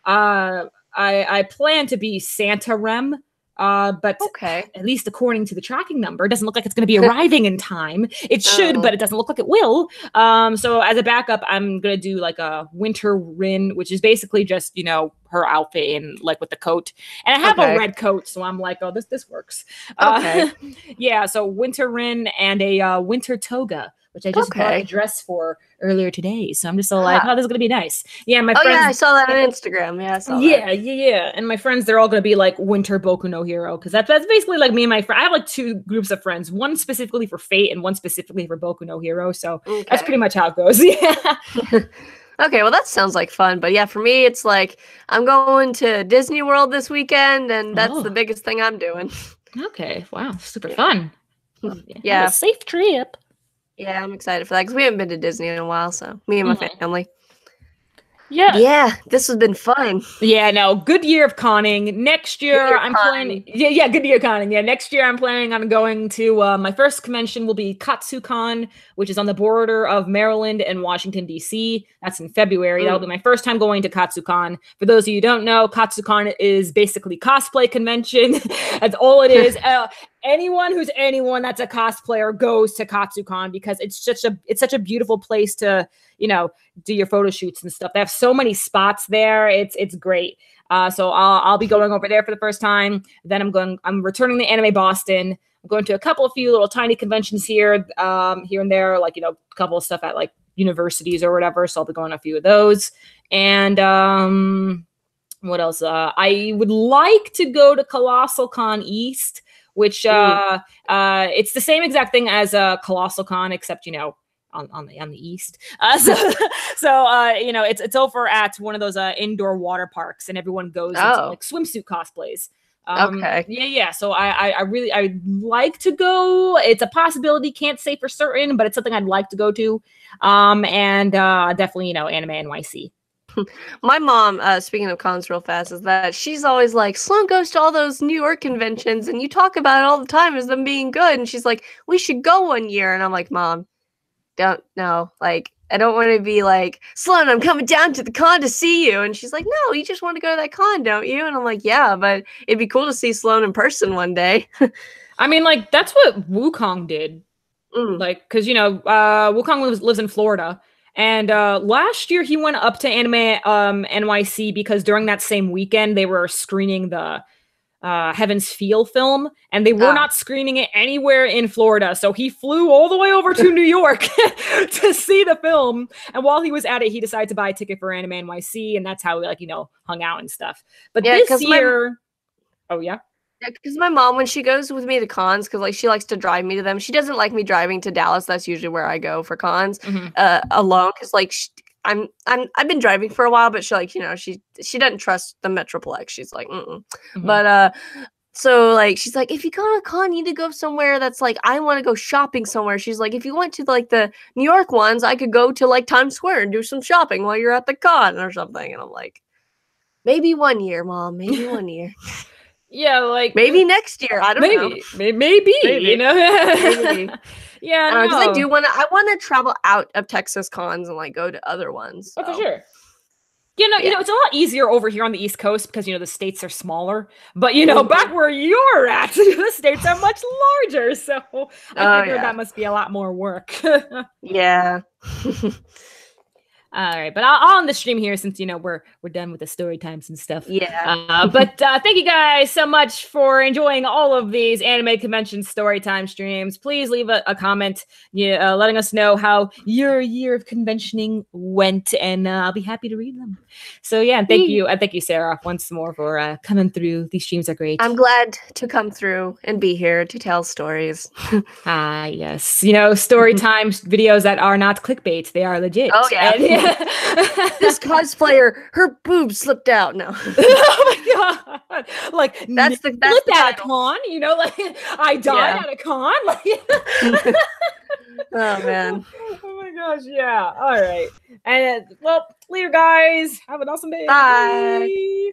Speaker 1: I plan to be Santa Rem. But at least according to the tracking number, it doesn't look like it's going to be arriving in time. It should, but it doesn't look like it will. So as a backup, I'm going to do like a Winter Rin, which is basically just, you know, her outfit in, like with the coat. And I have a red coat, so I'm like, oh, this works.
Speaker 2: Okay.
Speaker 1: Yeah, so winter rin and a winter toga, which I just bought a dress for earlier today. So I'm just so like, oh, this is gonna be nice. Yeah, my friends.
Speaker 2: Yeah, I saw that on Instagram. Yeah, I saw that.
Speaker 1: Yeah. And my friends, they're all gonna be like winter Boku no Hero, because that's basically like me and my friend. I have like 2 groups of friends, one specifically for Fate and one specifically for Boku no Hero. So that's pretty much how it goes. Yeah.
Speaker 2: Okay, well that sounds like fun, but yeah, for me it's like I'm going to Disney World this weekend, and that's the biggest thing I'm doing.
Speaker 1: Okay, wow, super fun.
Speaker 2: Yeah,
Speaker 1: have a safe trip.
Speaker 2: Yeah, I'm excited for that because we haven't been to Disney in a while, so me and my family.
Speaker 1: Yeah,
Speaker 2: this has been fun.
Speaker 1: Yeah, no, good year of conning. Next year, I'm planning. Yeah, good year conning. Yeah, next year I'm planning on going to my first convention will be KatsuCon, which is on the border of Maryland and Washington D.C. That's in February. That'll be my first time going to KatsuCon. For those of you who don't know, KatsuCon is basically cosplay convention. That's all it is. Anyone who's anyone that's a cosplayer goes to KatsuCon because it's such a beautiful place to, you know, do your photo shoots and stuff. They have so many spots there. It's great. So I'll be going over there for the first time. Then I'm returning to Anime Boston. I'm going to a few little tiny conventions here and there, like, you know, a couple of stuff at like universities or whatever. So I'll be going to a few of those. And what else? I would like to go to Colossal Con East, which it's the same exact thing as Colossal Con, except, you know, on the east. So you know, it's over at one of those indoor water parks, and everyone goes into like swimsuit cosplays. Yeah. So I'd like to go. It's a possibility, can't say for certain, but it's something I'd like to go to. And definitely, you know, Anime NYC.
Speaker 2: My mom, speaking of cons real fast, is that she's always like, Sloane goes to all those New York conventions and you talk about it all the time as them being good. And she's like, we should go one year. And I'm like, Mom, don't know. Like, I don't want to be like, Sloane, I'm coming down to the con to see you. And she's like, no, you just want to go to that con, don't you? And I'm like, yeah, but it'd be cool to see Sloane in person one day.
Speaker 1: I mean, like, that's what Wukong did. Like, because, you know, Wukong lives in Florida. And last year he went up to Anime NYC because during that same weekend they were screening the Heaven's Feel film, and they were not screening it anywhere in Florida. So he flew all the way over to New York to see the film. And while he was at it, he decided to buy a ticket for Anime NYC, and that's how we, like, you know, hung out and stuff. But this year,
Speaker 2: because my mom, when she goes with me to cons, because like she likes to drive me to them, she doesn't like me driving to Dallas. That's usually where I go for cons alone. Because like I've been driving for a while, but she, like, you know, she doesn't trust the Metroplex. She's like, But so like she's like, if you go to a con, you need to go somewhere that's like, I want to go shopping somewhere. She's like, if you went to like the New York ones, I could go to like Times Square and do some shopping while you're at the con or something. And I'm like, maybe one year, Mom. Maybe one year.
Speaker 1: Yeah, like
Speaker 2: maybe next year. I don't know.
Speaker 1: Maybe. You know.
Speaker 2: Maybe.
Speaker 1: Yeah,
Speaker 2: because I want to travel out of Texas cons and like go to other ones. So.
Speaker 1: Oh, for sure. You know, it's a lot easier over here on the East Coast because, you know, the states are smaller. But, you know, back where you're at, the states are much larger. So I figured that must be a lot more work.
Speaker 2: Yeah.
Speaker 1: All right, but I'll end the stream here since, you know, we're done with the story times and stuff.
Speaker 2: Yeah.
Speaker 1: But thank you guys so much for enjoying all of these anime convention story time streams. Please leave a comment, letting us know how your year of conventioning went, and I'll be happy to read them. So yeah, and thank you, Sarah, once more for coming through. These streams are great.
Speaker 2: I'm glad to come through and be here to tell stories.
Speaker 1: Yes, you know, story time videos that are not clickbait; they are legit.
Speaker 2: Oh yeah. This cosplayer, her boobs slipped out. No.
Speaker 1: Oh my god! Like
Speaker 2: that's the
Speaker 1: at a con, you know, like I died at a con. Like,
Speaker 2: oh man!
Speaker 1: Oh my gosh! Yeah. All right. And well, later, guys. Have an awesome day.
Speaker 2: Bye.